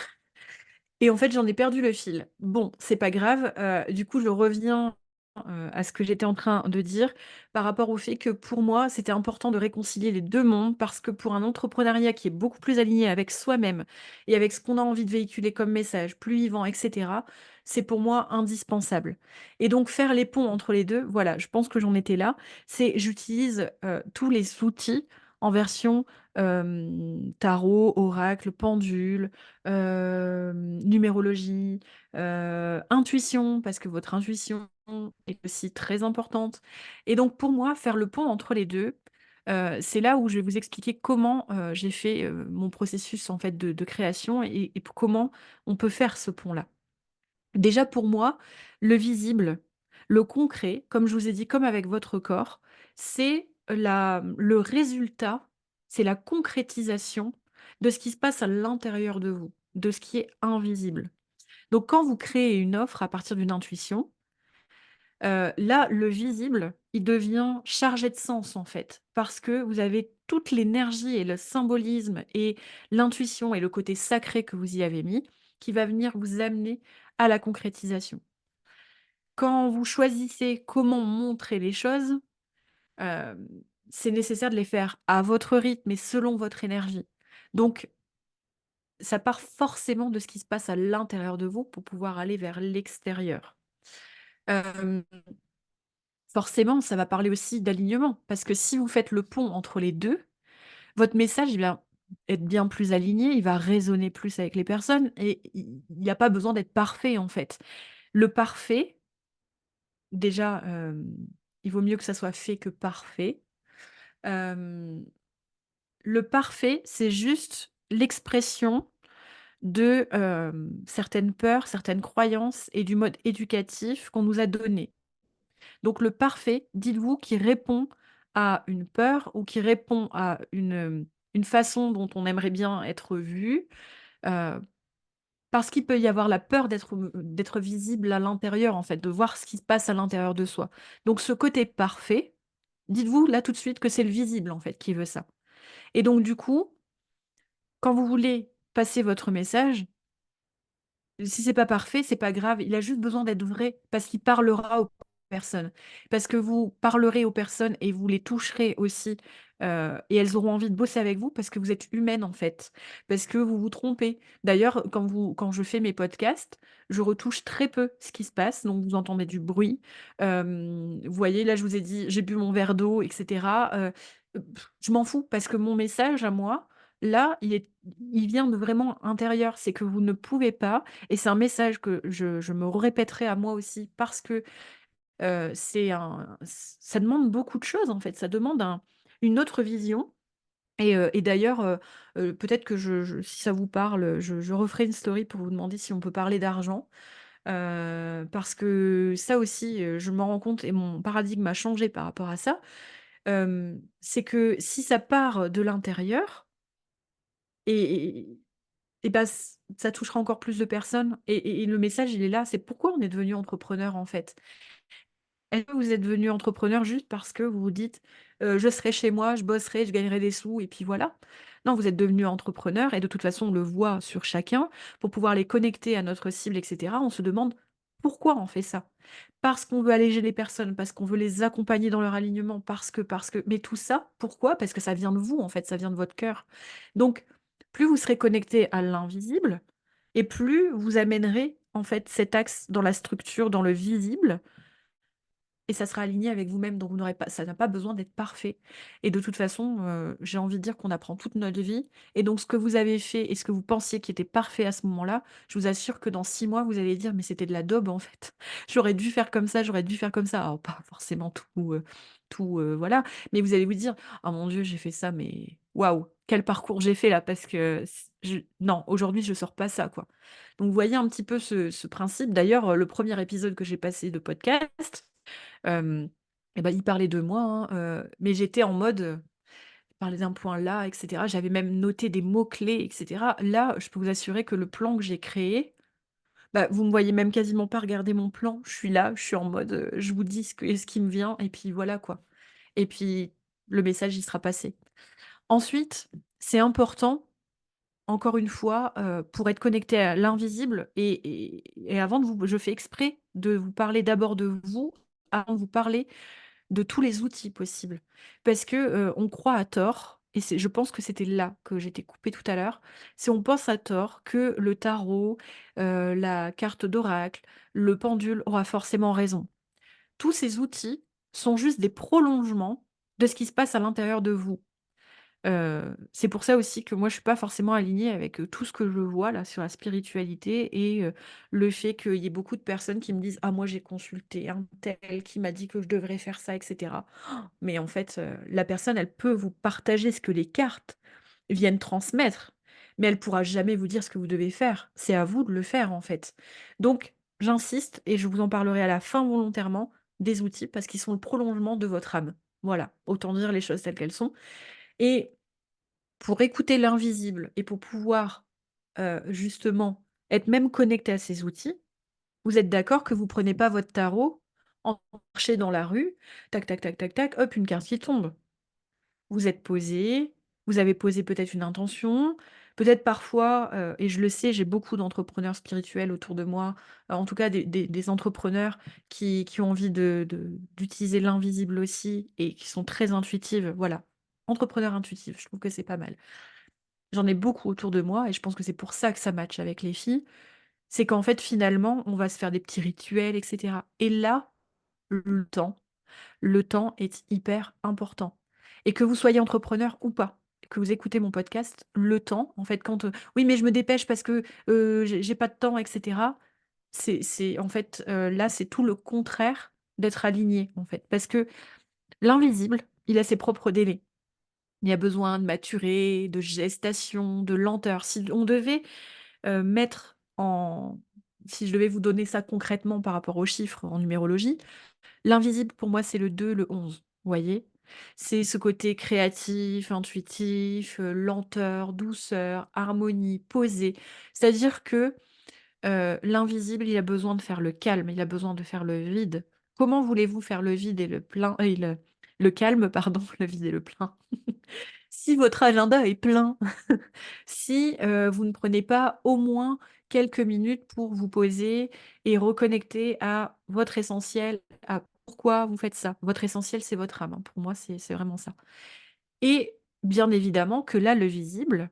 Et en fait, j'en ai perdu le fil. Bon, c'est pas grave, du coup, je reviens, à ce que j'étais en train de dire par rapport au fait que pour moi, c'était important de réconcilier les 2 mondes parce que pour un entrepreneuriat qui est beaucoup plus aligné avec soi-même et avec ce qu'on a envie de véhiculer comme message, plus vivant et cetera, c'est pour moi indispensable et donc faire les ponts entre les 2, voilà, je pense que j'en étais là. C'est j'utilise, tous les outils en version, tarot, oracle, pendule, numérologie, intuition, parce que votre intuition est aussi très importante et donc pour moi, faire le pont entre les 2, c'est là où je vais vous expliquer comment, j'ai fait, mon processus en fait de création et comment on peut faire ce pont-là. Déjà pour moi, le visible, le concret, comme je vous ai dit, comme avec votre corps, c'est le résultat, c'est la concrétisation de ce qui se passe à l'intérieur de vous, de ce qui est invisible. Donc quand vous créez une offre à partir d'une intuition, là, le visible, il devient chargé de sens en fait, parce que vous avez toute l'énergie et le symbolisme et l'intuition et le côté sacré que vous y avez mis, qui va venir vous amener à la concrétisation. Quand vous choisissez comment montrer les choses, hem, c'est nécessaire de les faire à votre rythme et selon votre énergie. Donc ça part forcément de ce qui se passe à l'intérieur de vous pour pouvoir aller vers l'extérieur. Hem, forcément, ça va parler aussi d'alignement parce que si vous faites le pont entre les 2, votre message, il va être bien plus aligné, il va résonner plus avec les personnes et il y a pas besoin d'être parfait, en fait. Le parfait, déjà, il vaut mieux que ça soit fait que parfait. Hem, le parfait, c'est juste l'expression de, certaines peurs, certaines croyances et du mode éducatif qu'on nous a donné. Donc le parfait, dites-vous qui répond à une peur ou qui répond à une façon dont on aimerait bien être vu, heu, parce qu'il peut y avoir la peur d'être visible à l'intérieur, en fait, de voir ce qui se passe à l'intérieur de soi. Donc ce côté parfait, dites-vous là tout de suite que c'est le visible, en fait, qui veut ça et donc du coup, quand vous voulez passer votre message, si c'est pas parfait, c'est pas grave, il a juste besoin d'être vrai parce qu'il parlera aux personnes. Parce que vous parlerez aux personnes et vous les toucherez aussi, et elles auront envie de bosser avec vous parce que vous êtes humaine, en fait. Parce que vous vous trompez. D'ailleurs, quand je fais mes podcasts, je retouche très peu ce qui se passe, donc vous entendez du bruit. Vous voyez, là, je vous ai dit: «J'ai bu mon verre d'eau» et cetera, je m'en fous parce que mon message à moi, là, il vient de vraiment intérieur. C'est que vous ne pouvez pas et c'est un message que je me répéterai à moi aussi parce que, ça demande beaucoup de choses, en fait. Ça demande une autre vision et d'ailleurs, peut-être que si ça vous parle, je referai une story pour vous demander si on peut parler d'argent, parce que ça aussi, je m'en rends compte et mon paradigme a changé par rapport à ça. C'est que si ça part de l'intérieur et et bah, ça touchera encore plus de personnes et le message, il est là. C'est pourquoi on est devenu entrepreneur, en fait. Est-ce que vous êtes devenu entrepreneur juste parce que vous vous dites: «Je serai chez moi, je bosserai, je gagnerai des sous et puis voilà». Non, vous êtes devenu entrepreneur et de toute façon, on le voit sur chacun. Pour pouvoir les connecter à notre cible et cetera, on se demande pourquoi on fait ça? Parce qu'on veut alléger les personnes, parce qu'on veut les accompagner dans leur alignement, parce que mais tout ça, pourquoi? Parce que ça vient de vous, en fait, ça vient de votre cœur. Donc plus vous serez connecté à l'invisible et plus vous amènerez, en fait, cet axe dans la structure, dans le visible et ça sera aligné avec vous-même, donc vous n'aurez pas ça n'a pas besoin d'être parfait et de toute façon, j'ai envie de dire qu'on apprend toute notre vie et donc ce que vous avez fait et ce que vous pensiez qui était parfait à ce moment-là, je vous assure que dans 6 mois, vous allez dire: «Mais c'était de la daube, en fait. J'aurais dû faire comme ça, j'aurais dû faire comme ça». Alors pas forcément voilà, mais vous allez vous dire: «Oh mon Dieu, j'ai fait ça, mais waouh, quel parcours j'ai fait là!» parce que non, aujourd'hui, je sors pas ça, quoi. Donc vous voyez un petit peu ce principe. D'ailleurs, le premier épisode que j'ai passé de podcast, Hem et bah, il parlait de moi, hein, mais j'étais en mode, parler d'un point là, et cetera. J'avais même noté des mots-clés, et cetera. Là, je peux vous assurer que le plan que j'ai créé, bah, vous me voyez même quasiment pas regarder mon plan. Je suis là, je suis en mode, je vous dis ce qui me vient et puis voilà, quoi. Et puis le message, il sera passé. Ensuite, c'est important, encore une fois, pour être connecté à l'invisible et avant de vous je fais exprès de vous parler d'abord de vous, avant de vous parler de tous les outils possibles. Parce que, on croit à tort et c'est je pense que c'était là que j'étais coupée tout à l'heure, c'est on pense à tort que le tarot, la carte d'oracle, le pendule aura forcément raison. Tous ces outils sont juste des prolongements de ce qui se passe à l'intérieur de vous. C'est pour ça aussi que moi je suis pas forcément alignée avec, tout ce que je vois là sur la spiritualité et le fait qu'il y ait beaucoup de personnes qui me disent: «Ah moi j'ai consulté un tel qui m'a dit que je devrais faire ça» et cetera. Mais en fait, la personne elle peut vous partager ce que les cartes viennent transmettre, mais elle pourra jamais vous dire ce que vous devez faire. C'est à vous de le faire en fait. Donc j'insiste et je vous en parlerai à la fin volontairement des outils parce qu'ils sont le prolongement de votre âme. Voilà, autant dire les choses telles qu'elles sont et pour écouter l'invisible et pour pouvoir, justement être même connecté à ces outils, vous êtes d'accord que vous prenez pas votre tarot, en marchez dans la rue, tac, tac, tac, tac, tac, hop, une carte qui tombe. Vous êtes posé, vous avez posé peut-être une intention, peut-être parfois, et je le sais, j'ai beaucoup d'entrepreneurs spirituels autour de moi, en tout cas des entrepreneurs qui ont envie d'utiliser l'invisible aussi et qui sont très intuitives, voilà. Entrepreneurs intuitifs, je trouve que c'est pas mal. J'en ai beaucoup autour de moi et je pense que c'est pour ça que ça match avec les filles. C'est qu'en fait, finalement, on va se faire des petits rituels et cetera et là, le temps le temps est hyper important et que vous soyez entrepreneur ou pas, que vous écoutez mon podcast, le temps, en fait, quand, «Oui, mais je me dépêche parce que, j'ai pas de temps» et cetera. C'est en fait, là, c'est tout le contraire d'être aligné, en fait. Parce que l'invisible, il a ses propres délais. Il y a besoin de maturer, de gestation, de lenteur. Si on devait, mettre en si je devais vous donner ça concrètement par rapport aux chiffres en numérologie, l'invisible pour moi c'est le 2, le 11. Vous voyez? C'est ce côté créatif, intuitif, lenteur, douceur, harmonie, posé. C'est-à-dire que, l'invisible, il a besoin de faire le calme, il a besoin de faire le vide. Comment voulez-vous faire le vide et le plein et le calme, pardon, le vide et le plein? Si votre agenda est plein, si, vous ne prenez pas au moins quelques minutes pour vous poser et reconnecter à votre essentiel, à pourquoi vous faites ça. Votre essentiel, c'est votre âme, hein. Pour moi, c'est vraiment ça et bien évidemment que là, le visible,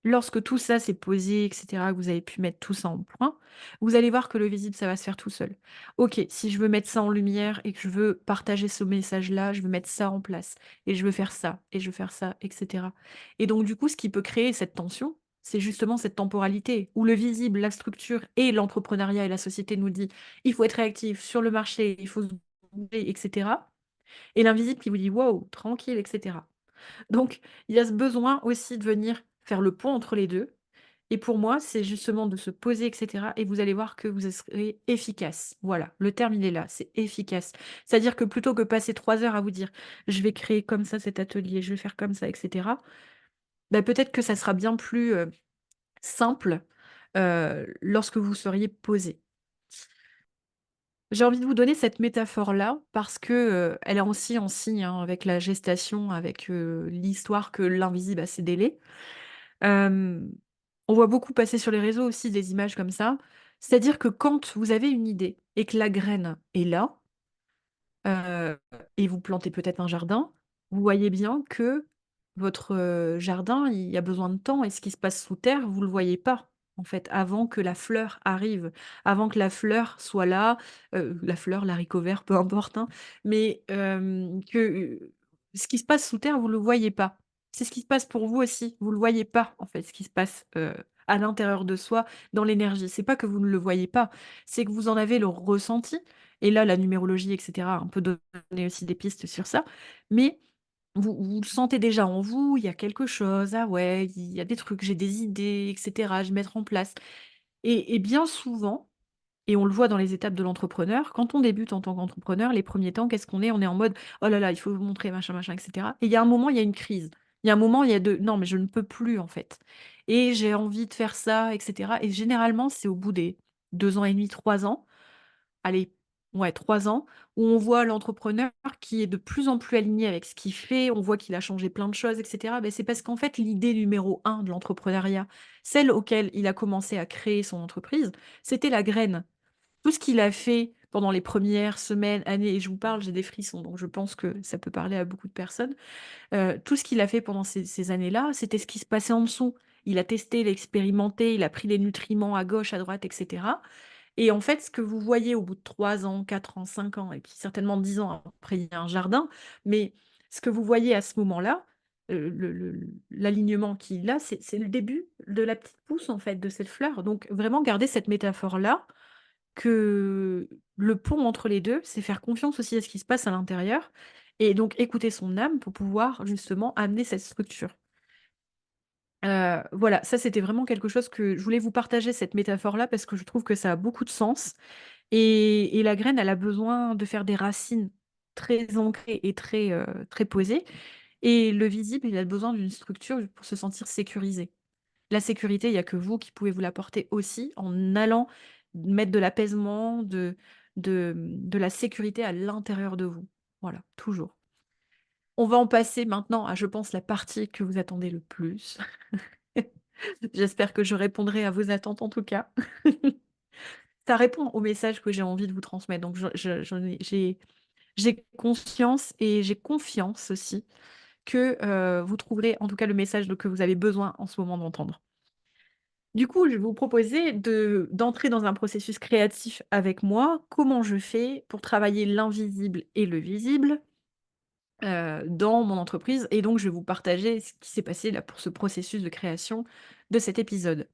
lorsque tout ça s'est posé et cetera, que vous avez pu mettre tout ça en point, vous allez voir que le visible, ça va se faire tout seul. OK, si je veux mettre ça en lumière et que je veux partager ce message-là, je veux mettre ça en place et je veux faire ça et je veux faire ça et cetera et donc du coup, ce qui peut créer cette tension, c'est justement cette temporalité où le visible, la structure et l'entrepreneuriat et la société nous dit: «Il faut être réactif sur le marché, il faut se bouger» et cetera et l'invisible qui vous dit: «Wow, tranquille» et cetera. Donc, il y a ce besoin aussi de venir faire le pont entre les 2. Et pour moi, c'est justement de se poser et cetera et vous allez voir que vous serez efficace. Voilà, le terme il est là, c'est efficace. C'est-à-dire que plutôt que passer 3 heures à vous dire: «Je vais créer comme ça cet atelier, je vais faire comme ça» et cetera, bah, peut-être que ça sera bien plus, simple, lorsque vous seriez posé. J'ai envie de vous donner cette métaphore-là parce que, elle est aussi en signe, hein, avec la gestation, avec, l'histoire que l'invisible a ses délais. Hem, on voit beaucoup passer sur les réseaux aussi des images comme ça. C'est-à-dire que quand vous avez une idée et que la graine est là, heu et vous plantez peut-être un jardin, vous voyez bien que votre, jardin, il y a besoin de temps et ce qui se passe sous terre, vous le voyez pas, en fait, avant que la fleur arrive, avant que la fleur soit là, la fleur, l'haricot vert, peu importe, hein, mais ce qui se passe sous terre, vous le voyez pas. C'est ce qui se passe pour vous aussi, vous le voyez pas, en fait, ce qui se passe, à l'intérieur de soi, dans l'énergie. C'est pas que vous ne le voyez pas, c'est que vous en avez le ressenti et là, la numérologie et cetera, a un peu donné aussi des pistes sur ça, mais vous le sentez déjà en vous, il y a quelque chose, ah ouais, il y a des trucs, j'ai des idées et cetera, je vais mettre en place et bien souvent et on le voit dans les étapes de l'entrepreneur, quand on débute en tant qu'entrepreneur, les premiers temps, qu'est-ce qu'on est? On est en mode: «Oh là là, il faut vous montrer machin, machin et cetera» et il y a un moment, il y a une crise. Il y a un moment, il y a de non, mais je ne peux plus, en fait et j'ai envie de faire ça et cetera et généralement, c'est au bout des 2 ans et demi, 3 ans, allez, ouais, 3 ans, où on voit l'entrepreneur qui est de plus en plus aligné avec ce qu'il fait, on voit qu'il a changé plein de choses et cetera. C'est parce qu'en fait, l'idée numéro un de l'entrepreneuriat, celle auquel il a commencé à créer son entreprise, c'était la graine. Tout ce qu'il a fait pendant les premières semaines, années et je vous parle, j'ai des frissons, donc je pense que ça peut parler à beaucoup de personnes. Tout ce qu'il a fait pendant ces années-là, c'était ce qui se passait en dessous. Il a testé, il a expérimenté, il a pris les nutriments à gauche, à droite et cetera et en fait, ce que vous voyez au bout de 3 ans, 4 ans, 5 ans et puis certainement 10 ans, après il y a un jardin, mais ce que vous voyez à ce moment-là, l'alignement qu'il a, c'est le début de la petite pousse, en fait, de cette fleur. Donc vraiment garder cette métaphore-là, que le pont entre les 2, c'est faire confiance aussi à ce qui se passe à l'intérieur et donc écouter son âme pour pouvoir justement amener cette structure. Voilà, ça c'était vraiment quelque chose que je voulais vous partager cette métaphore-là parce que je trouve que ça a beaucoup de sens et la graine, elle a besoin de faire des racines très ancrées et très posées et le visible, il a besoin d'une structure pour se sentir sécurisé. La sécurité, il y a que vous qui pouvez vous l'apporter aussi en allant mettre de l'apaisement, de la sécurité à l'intérieur de vous. Voilà, toujours. On va en passer maintenant à, je pense, la partie que vous attendez le plus. J'espère que je répondrai à vos attentes en tout cas. Ça répond au message que j'ai envie de vous transmettre, donc j'en ai j'ai conscience et j'ai confiance aussi que, vous trouverez en tout cas le message que vous avez besoin en ce moment d'entendre. Du coup, je vais vous proposer d'entrer dans un processus créatif avec moi. Comment je fais pour travailler l'invisible et le visible, dans mon entreprise et donc je vais vous partager ce qui s'est passé là pour ce processus de création de cet épisode.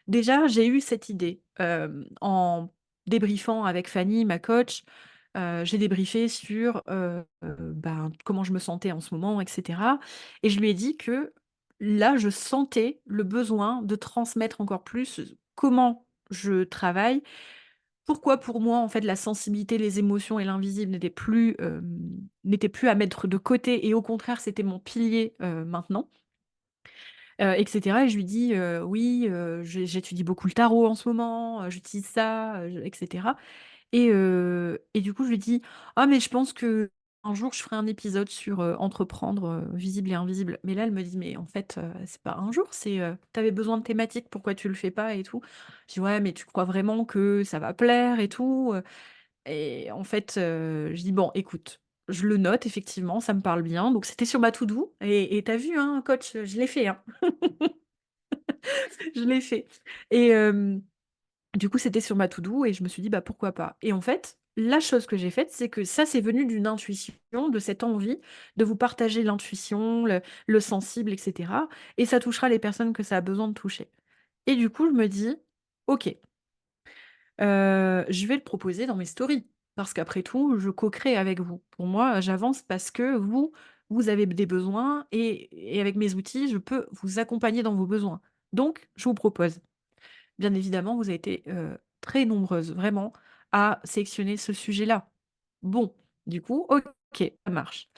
Déjà, j'ai eu cette idée, en débriefant avec Fanny, ma coach, j'ai débriefé sur, ben, comment je me sentais en ce moment et cetera et je lui ai dit que là, je sentais le besoin de transmettre encore plus comment je travaille pourquoi pour moi, en fait, la sensibilité, les émotions et l'invisible n'étaient plus à mettre de côté et au contraire, c'était mon pilier, maintenant, et cetera et je lui dis: «Oui, j'étudie beaucoup le tarot en ce moment, j'utilise ça, je» et cetera et du coup, je lui dis: «Ah mais je pense que un jour, je ferai un épisode sur, entreprendre, visible et invisible». Mais là, elle me dit: «Mais en fait, c'est pas un jour, c'est, tu besoin de thématiques, pourquoi tu le fais pas et tout?» Je dis: «Ouais, mais tu crois vraiment que ça va plaire et tout?» Et en fait, je dis: «Bon, écoute, je le note effectivement, ça me parle bien». Donc c'était sur ma to do et tu vu, hein, coach, je l'ai fait, hein, je l'ai fait et du coup, c'était sur ma to do et je me suis dit: «Bah, pourquoi pas?» et en fait, la chose que j'ai faite, c'est que ça, c'est venu d'une intuition, de cette envie de vous partager l'intuition, le sensible et cetera et ça touchera les personnes que ça a besoin de toucher et du coup, je me dis: «OK, je vais le proposer dans mes stories, parce qu'après tout, je co-crée avec vous. Pour moi, j'avance parce que vous, vous avez des besoins et avec mes outils, je peux vous accompagner dans vos besoins. Donc je vous propose. Bien évidemment, vous avez été, très nombreuses, vraiment, à sélectionner ce sujet-là. Bon, du coup, OK, ça marche.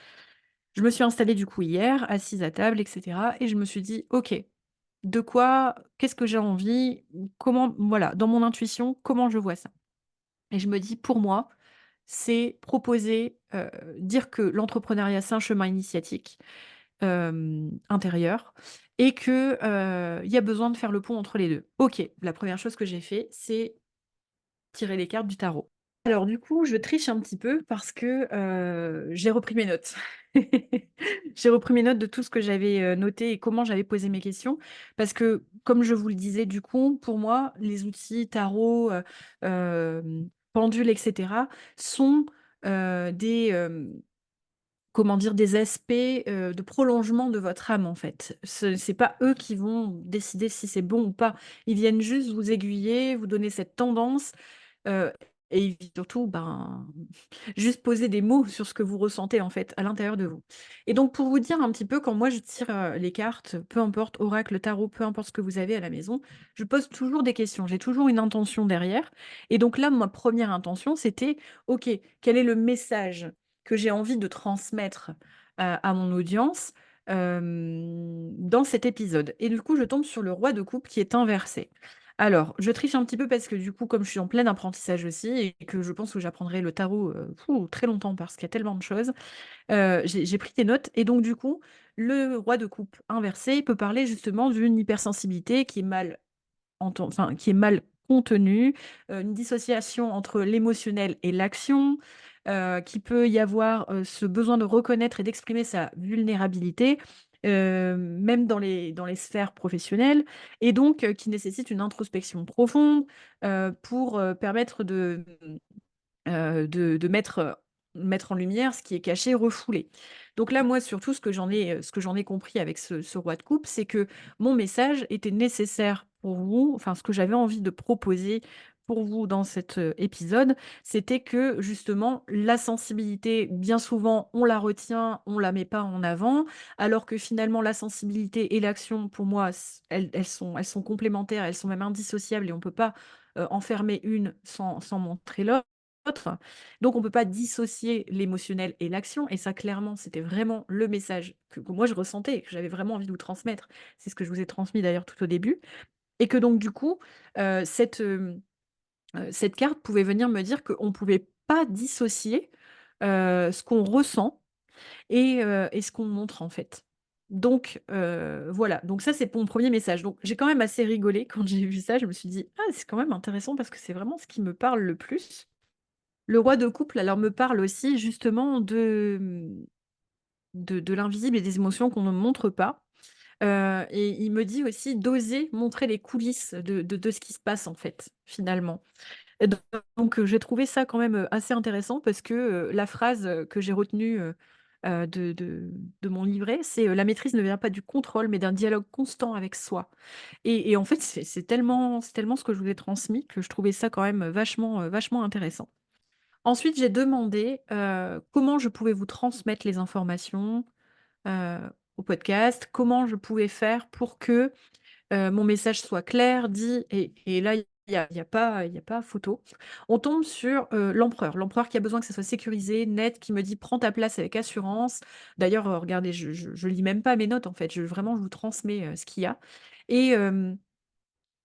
Je me suis installée du coup hier, assise à table et cetera et je me suis dit: «OK, de quoi qu'est-ce que j'ai envie? Comment» voilà, dans mon intuition, comment je vois ça? Et je me dis: «Pour moi, c'est proposer, dire que l'entrepreneuriat, c'est un chemin initiatique, intérieur et que, il y a besoin de faire le pont entre les 2. OK, la première chose que j'ai fait, c'est tirer les cartes du tarot. Alors du coup, je triche un petit peu parce que, j'ai repris mes notes. J'ai repris mes notes de tout ce que j'avais, noté et comment j'avais posé mes questions. Parce que, comme je vous le disais, du coup, pour moi, les outils tarot, pendule et cetera sont, des, comment dire? Des aspects, de prolongement de votre âme, en fait. C'est pas eux qui vont décider si c'est bon ou pas. Ils viennent juste vous aiguiller, vous donner cette tendance, heu et surtout, ben, juste poser des mots sur ce que vous ressentez, en fait, à l'intérieur de vous. Et donc pour vous dire un petit peu, quand moi je tire, les cartes, peu importe, oracle, tarot, peu importe ce que vous avez à la maison, je pose toujours des questions. J'ai toujours une intention derrière et donc là, ma première intention, c'était: «OK, quel est le message que j'ai envie de transmettre, à mon audience?» dans cet épisode et du coup, je tombe sur le roi de coupe qui est inversé. Alors, je triche un petit peu parce que du coup, comme je suis en plein apprentissage aussi et que je pense que j'apprendrai le tarot, très longtemps parce qu'il y a tellement de choses, j'ai pris des notes et donc du coup, le roi de coupe inversé peut parler justement d'une hypersensibilité qui est mal contenue, une dissociation entre l'émotionnel et l'action, qu'il peut y avoir, ce besoin de reconnaître et d'exprimer sa vulnérabilité, même dans les sphères professionnelles et donc qui nécessite une introspection profonde, pour, permettre de mettre en lumière ce qui est caché, refoulé. Donc là, moi, surtout, ce que j'en ai compris avec ce roi de coupe, c'est que mon message était nécessaire pour vous, enfin, ce que j'avais envie de proposer pour vous dans cet, épisode, c'était que justement, la sensibilité, bien souvent, on la retient, on la met pas en avant, alors que finalement la sensibilité et l'action, pour moi, elles sont complémentaires, elles sont même indissociables et on peut pas, enfermer une sans montrer l'autre. Donc on peut pas dissocier l'émotionnel et l'action et ça clairement, c'était vraiment le message que moi je ressentais, que j'avais vraiment envie de vous transmettre. C'est ce que je vous ai transmis d'ailleurs tout au début et que donc du coup, cette carte pouvait venir me dire qu'on pouvait pas dissocier, ce qu'on ressent et ce qu'on montre en fait. Donc voilà, donc ça c'est pour mon premier message. Donc j'ai quand même assez rigolé quand j'ai vu ça, je me suis dit: «Ah c'est quand même intéressant parce que c'est vraiment ce qui me parle le plus». Le roi de couple, alors, me parle aussi justement de l'invisible et des émotions qu'on ne montre pas, et il me dit aussi d'oser montrer les coulisses de ce qui se passe, en fait, finalement. Et donc j'ai trouvé ça quand même, assez intéressant parce que, la phrase, que j'ai retenue, de mon livret, c'est, «La maîtrise ne vient pas du contrôle, mais d'un dialogue constant avec soi» et en fait, c'est tellement ce que je vous ai transmis que je trouvais ça quand même, vachement intéressant. Ensuite, j'ai demandé, comment je pouvais vous transmettre les informations, heu, au podcast, comment je pouvais faire pour que, mon message soit clair, dit et là, il y a pas photo. On tombe sur, l'empereur qui a besoin que ça soit sécurisé, net, qui me dit: «Prends ta place avec assurance». D'ailleurs, regardez, je lis même pas mes notes, en fait, vraiment, je vous transmets, ce qu'il y a et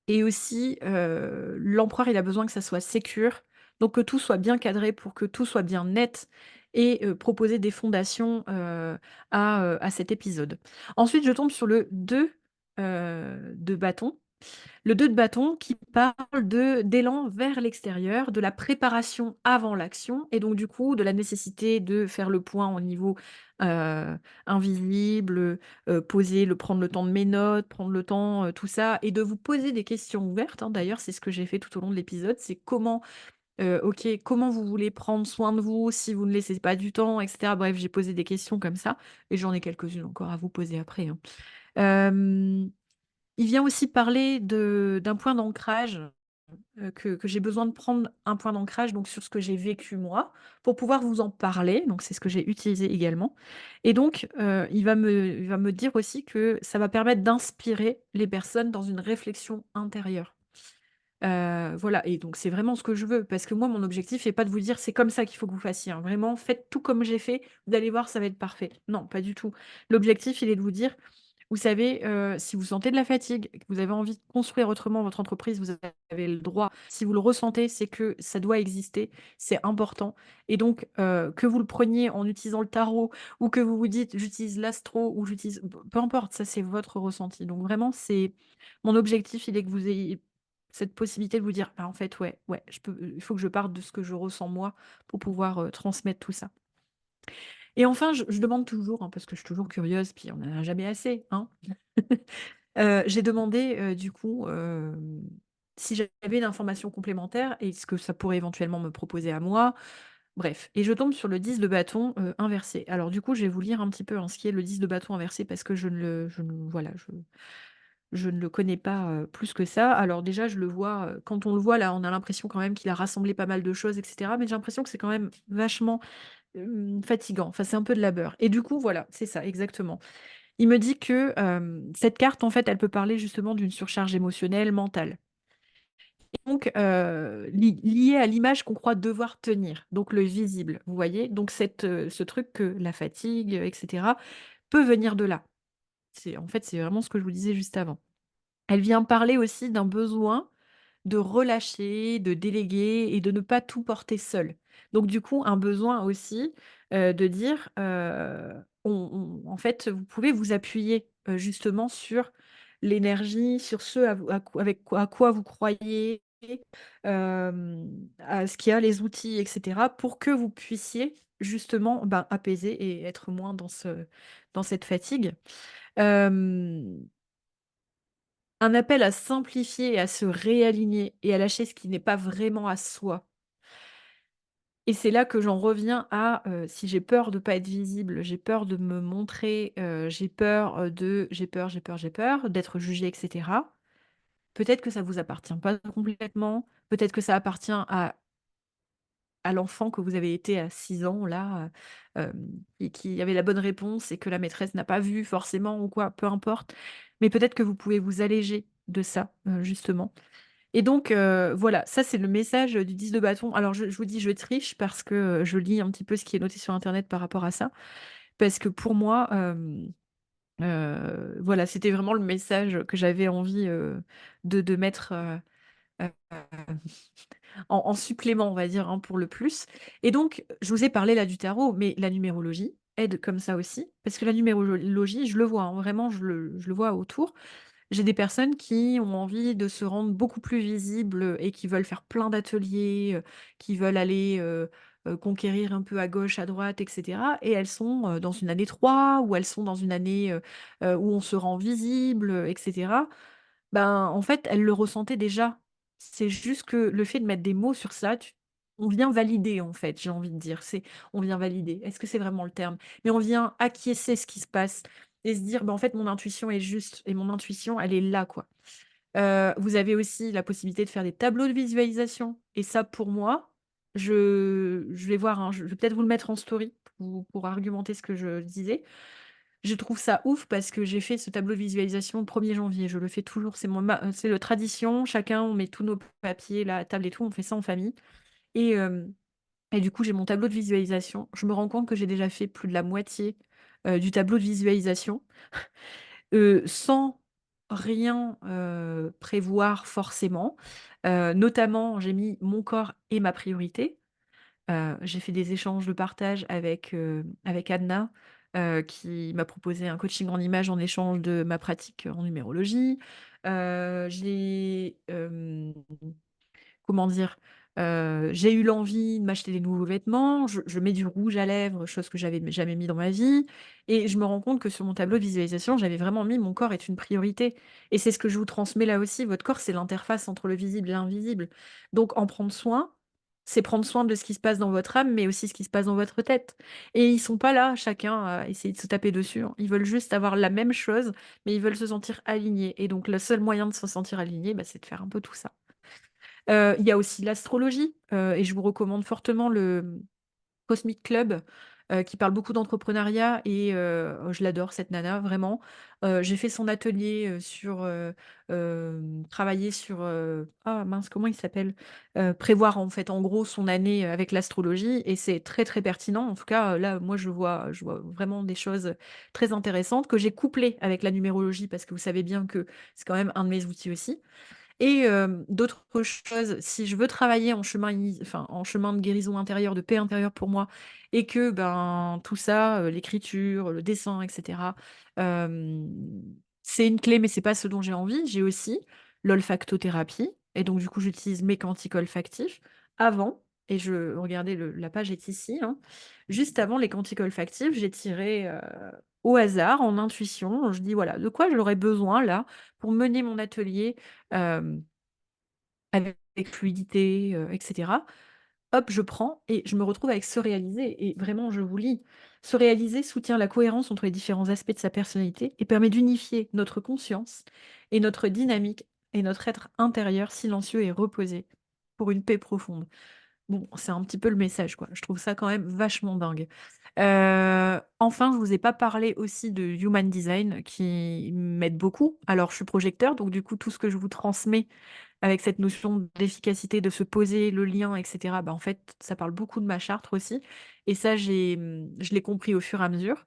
et aussi, l'empereur, il a besoin que ça soit sécure, donc que tout soit bien cadré pour que tout soit bien net et proposer des fondations, à cet épisode. Ensuite, je tombe sur le 2 de bâton. Le 2 de bâton qui parle d'élan vers l'extérieur, de la préparation avant l'action et donc du coup, de la nécessité de faire le point au niveau, heu, invisible, prendre le temps de mes notes, prendre le temps, tout ça et de vous poser des questions ouvertes, hein. D'ailleurs, c'est ce que j'ai fait tout au long de l'épisode, c'est comment vous voulez prendre soin de vous, si vous ne laissez pas du temps et cetera. Bref, j'ai posé des questions comme ça et j'en ai quelques-unes encore à vous poser après, hein. Hem il vient aussi parler d'un point d'ancrage, que j'ai besoin de prendre un point d'ancrage, donc sur ce que j'ai vécu moi, pour pouvoir vous en parler, donc c'est ce que j'ai utilisé également et donc il va me dire aussi que ça va permettre d'inspirer les personnes dans une réflexion intérieure. Voilà et donc c'est vraiment ce que je veux parce que moi mon objectif est pas de vous dire: «C'est comme ça qu'il faut que vous fassiez, hein». Vraiment faites tout comme j'ai fait, vous allez voir ça va être parfait. Non, pas du tout. L'objectif il est de vous dire: vous savez, si vous sentez de la fatigue, que vous avez envie de construire autrement votre entreprise, vous avez le droit. Si vous le ressentez, c'est que ça doit exister, c'est important et donc que vous le preniez en utilisant le tarot ou que vous vous dites: «J'utilise l'astro» ou j'utilise peu importe, ça c'est votre ressenti. Donc vraiment, c'est mon objectif, il est que vous ayez cette possibilité de vous dire: «Bah, en fait, ouais, ouais, il faut que je parte de ce que je ressens moi pour pouvoir, transmettre tout ça». Et enfin, je demande toujours, hein, parce que je suis toujours curieuse, puis on n'en a jamais assez, hein. J'ai demandé, du coup, si j'avais une information complémentaire et ce que ça pourrait éventuellement me proposer à moi. Bref et je tombe sur le 10 de bâton, inversé. Alors du coup, je vais vous lire un petit peu, hein, ce qui est le 10 de bâton inversé parce que je ne le connais pas, plus que ça. Alors déjà, je le vois, quand on le voit là, on a l'impression quand même qu'il a rassemblé pas mal de choses et cetera, mais j'ai l'impression que c'est quand même vachement, fatigant. Enfin, c'est un peu de labeur et du coup, voilà, c'est ça, exactement. Il me dit que, cette carte, en fait, elle peut parler justement d'une surcharge émotionnelle, mentale et donc liée à l'image qu'on croit devoir tenir, donc le visible, vous voyez? Donc ce truc que la fatigue, et cetera, peut venir de là. C'est vraiment ce que je vous disais juste avant. Elle vient parler aussi d'un besoin de relâcher, de déléguer et de ne pas tout porter seul. Donc du coup, un besoin aussi, de dire, en fait, vous pouvez vous appuyer, justement sur l'énergie, sur ce à quoi vous croyez, à ce qu'il y a, les outils et cetera, pour que vous puissiez justement, ben, apaiser et être moins dans cette fatigue. Hem Un appel à simplifier et à se réaligner et à lâcher ce qui n'est pas vraiment à soi. Et c'est là que j'en reviens à, si j'ai peur de pas être visible, j'ai peur de me montrer, j'ai peur, j'ai peur d'être jugée et cetera. Peut-être que ça vous appartient pas complètement, peut-être que ça appartient à l'enfant que vous avez été à 6 ans là, et qui avait la bonne réponse et que la maîtresse n'a pas vu forcément ou quoi, peu importe. Mais peut-être que vous pouvez vous alléger de ça, justement. Et donc, voilà, ça c'est le message, du 10 de bâton. Alors je vous dis, je triche parce que, je lis un petit peu ce qui est noté sur internet par rapport à ça. Parce que pour moi, voilà, c'était vraiment le message que j'avais envie, de mettre, heu, en supplément, on va dire, hein, pour le plus. Et donc, je vous ai parlé là du tarot, mais la numérologie aide comme ça aussi. Parce que la numérologie, je le vois, hein, vraiment, je le vois autour. J'ai des personnes qui ont envie de se rendre beaucoup plus visibles, et qui veulent faire plein d'ateliers, qui veulent aller, conquérir un peu à gauche, à droite et cetera, et elles sont, dans une année 3 ou elles sont dans une année, où on se rend visible, et cetera. Ben, en fait, elles le ressentaient déjà. C'est juste que le fait de mettre des mots sur ça, on vient valider, en fait, j'ai envie de dire. On vient valider. Est-ce que c'est vraiment le terme? Mais on vient acquiescer ce qui se passe et se dire: «Bah, en fait, mon intuition est juste et mon intuition, elle est là, quoi». Vous avez aussi la possibilité de faire des tableaux de visualisation et ça, pour moi, je vais voir, hein, je vais peut-être vous le mettre en story pour argumenter ce que je disais. Je trouve ça ouf parce que j'ai fait ce tableau de visualisation le 1er janvier. Je le fais toujours, c'est le tradition. Chacun, on met tous nos papiers là à table et tout, on fait ça en famille. Et du coup, j'ai mon tableau de visualisation. Je me rends compte que j'ai déjà fait plus de la moitié, du tableau de visualisation, sans rien, prévoir forcément. Notamment, j'ai mis mon corps et ma priorité. J'ai fait des échanges de partage avec Anna, qui m'a proposé un coaching en images en échange de ma pratique en numérologie. J'ai, comment dire? J'ai eu l'envie de m'acheter des nouveaux vêtements, je mets du rouge à lèvres, chose que j'avais jamais mis dans ma vie, et je me rends compte que sur mon tableau de visualisation, j'avais vraiment mis: «Mon corps est une priorité», et c'est ce que je vous transmets là aussi. Votre corps, c'est l'interface entre le visible et l'invisible. Donc en prendre soin, c'est prendre soin de ce qui se passe dans votre âme, mais aussi ce qui se passe dans votre tête, et ils sont pas là, chacun, à essayer de se taper dessus, hein. Ils veulent juste avoir la même chose, mais ils veulent se sentir alignés, et donc le seul moyen de se sentir aligné, bah, c'est de faire un peu tout ça. Il y a aussi l'astrologie, et je vous recommande fortement le, Cosmic Club, qui parle beaucoup d'entrepreneuriat, et je l'adore cette nana vraiment. J'ai fait son atelier, sur, travailler sur, ah mince, comment il s'appelle? Prévoir en fait, en gros, son année, avec l'astrologie, et c'est très, très pertinent. En tout cas, là, moi, je vois vraiment des choses très intéressantes que j'ai couplées avec la numérologie parce que vous savez bien que c'est quand même un de mes outils aussi. Et d'autres choses, si je veux travailler en chemin de guérison intérieure, de paix intérieure pour moi, et que, ben, tout ça, l'écriture, le dessin et cetera, hem, c'est une clé, mais c'est pas ce dont j'ai envie. J'ai aussi l'olfactothérapie, et donc du coup, j'utilise mes quantiques olfactifs avant, et regardez, la page est ici, hein. Juste avant les quantiques olfactifs, j'ai tiré, au hasard, en intuition. Je dis: «Voilà, de quoi j'aurais besoin là, pour mener mon atelier?» hem Avec fluidité, et cetera. Hop, je prends et je me retrouve avec «Se réaliser», et vraiment je vous lis: «Se réaliser soutient la cohérence entre les différents aspects de sa personnalité et permet d'unifier notre conscience et notre dynamique et notre être intérieur silencieux et reposé pour une paix profonde». Bon, c'est un petit peu le message, quoi. Je trouve ça quand même vachement dingue. Enfin, je vous ai pas parlé aussi de Human Design qui m'aide beaucoup. Alors je suis projecteur, donc du coup tout ce que je vous transmets avec cette notion d'efficacité, de se poser, le lien et cetera, bah, en fait, ça parle beaucoup de ma charte aussi, et ça, je l'ai compris au fur et à mesure.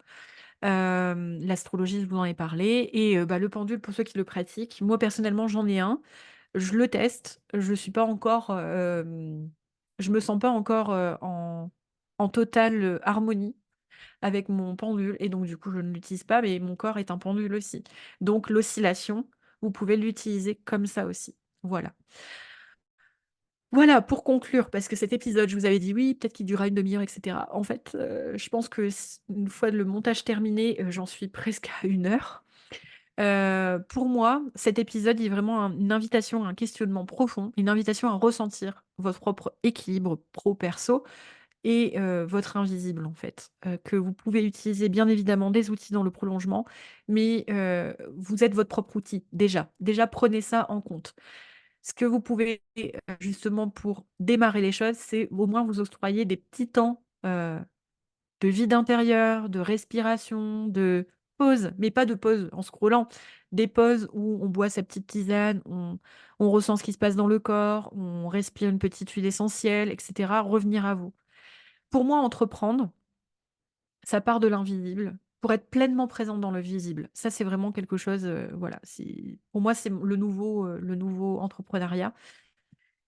L'astrologie, je vous en ai parlé et bah, le pendule pour ceux qui le pratiquent. Moi, personnellement, j'en ai un. Je le teste. Je suis pas encore, je me sens pas encore, en totale, harmonie avec mon pendule et donc du coup, je ne l'utilise pas, mais mon corps est un pendule aussi. Donc l'oscillation, vous pouvez l'utiliser comme ça aussi. Voilà. Voilà, pour conclure, parce que cet épisode, je vous avais dit: «Oui, peut-être qu'il durera une demi heure et cetera». En fait, je pense que s une fois le montage terminé, j'en suis presque à 1 heure. Pour moi, cet épisode est vraiment une invitation à un questionnement profond, une invitation à ressentir votre propre équilibre pro-perso et votre invisible, en fait, que vous pouvez utiliser bien évidemment des outils dans le prolongement, mais vous êtes votre propre outil déjà. Déjà prenez ça en compte. Ce que vous pouvez, justement pour démarrer les choses, c'est au moins vous octroyer des petits temps, de vide intérieur, de respiration, de pause, mais pas de pause en scrollant. Des pauses où on boit sa petite tisane, on ressent ce qui se passe dans le corps, on respire une petite huile essentielle et cetera. Revenir à vous. Pour moi, entreprendre, ça part de l'invisible pour être pleinement présent dans le visible. Ça, c'est vraiment quelque chose, voilà, c'est pour moi, c'est le nouveau entrepreneuriat.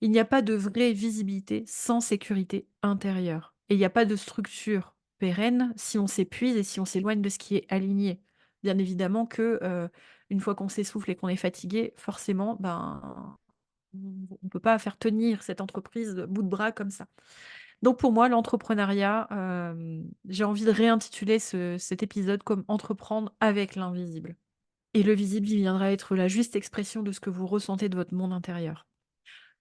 Il n'y a pas de vraie visibilité sans sécurité intérieure et il n'y a pas de structure pérenne si on s'épuise et si on s'éloigne de ce qui est aligné. Bien évidemment que, une fois qu'on s'essouffle et qu'on est fatigué, forcément, ben, on peut pas faire tenir cette entreprise bout de bras comme ça. Donc pour moi, l'entrepreneuriat, j'ai envie de réintituler cet épisode comme «Entreprendre avec l'invisible» et le visible, il viendra être la juste expression de ce que vous ressentez de votre monde intérieur.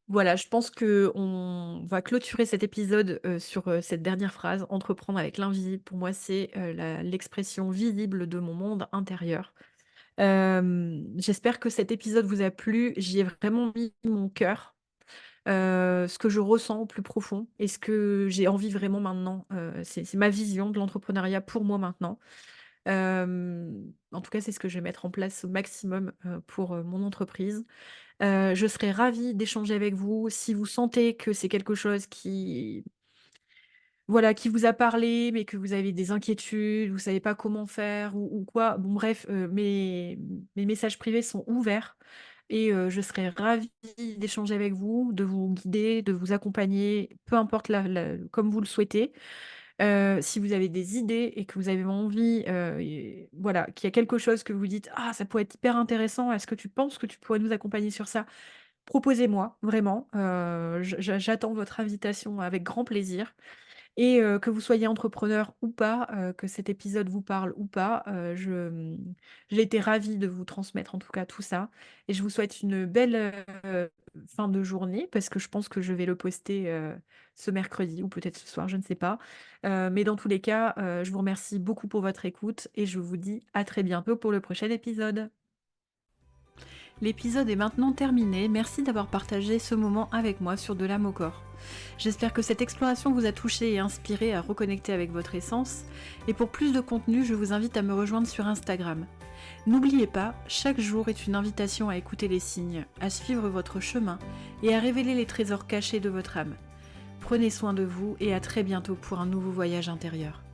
Voilà, je pense qu'on va clôturer cet épisode, sur, cette dernière phrase, entreprendre avec l'invisible. Pour moi, c'est, la l'expression visible de mon monde intérieur. J'espère que cet épisode vous a plu. J'y ai vraiment mis mon cœur, ce que je ressens au plus profond et ce que j'ai envie vraiment maintenant. C'est ma vision de l'entrepreneuriat pour moi maintenant. En tout cas, c'est ce que je vais mettre en place au maximum, pour, mon entreprise. Je serais ravie d'échanger avec vous. Si vous sentez que c'est quelque chose qui, voilà, qui vous a parlé, mais que vous avez des inquiétudes, vous savez pas comment faire ou quoi, bon bref, mes messages privés sont ouverts et je serais ravie d'échanger avec vous, de vous guider, de vous accompagner, peu importe la comme vous le souhaitez. Si vous avez des idées et que vous avez envie, et voilà, qu'il y a quelque chose que vous dites: «Ah, ça pourrait être hyper intéressant, est-ce que tu penses que tu pourrais nous accompagner sur ça?» Proposez-moi, vraiment, j'attends votre invitation avec grand plaisir et que vous soyez entrepreneur ou pas, que cet épisode vous parle ou pas, j'ai été ravie de vous transmettre en tout cas tout ça et je vous souhaite une belle, fin de journée parce que je pense que je vais le poster, ce mercredi ou peut-être ce soir, je ne sais pas. Mais dans tous les cas, je vous remercie beaucoup pour votre écoute et je vous dis à très bientôt pour le prochain épisode. L'épisode est maintenant terminé, merci d'avoir partagé ce moment avec moi sur De l'âme au corps. J'espère que cette exploration vous a touché et inspiré à reconnecter avec votre essence, et pour plus de contenu, je vous invite à me rejoindre sur Instagram. N'oubliez pas, chaque jour est une invitation à écouter les signes, à suivre votre chemin et à révéler les trésors cachés de votre âme. Prenez soin de vous et à très bientôt pour un nouveau voyage intérieur.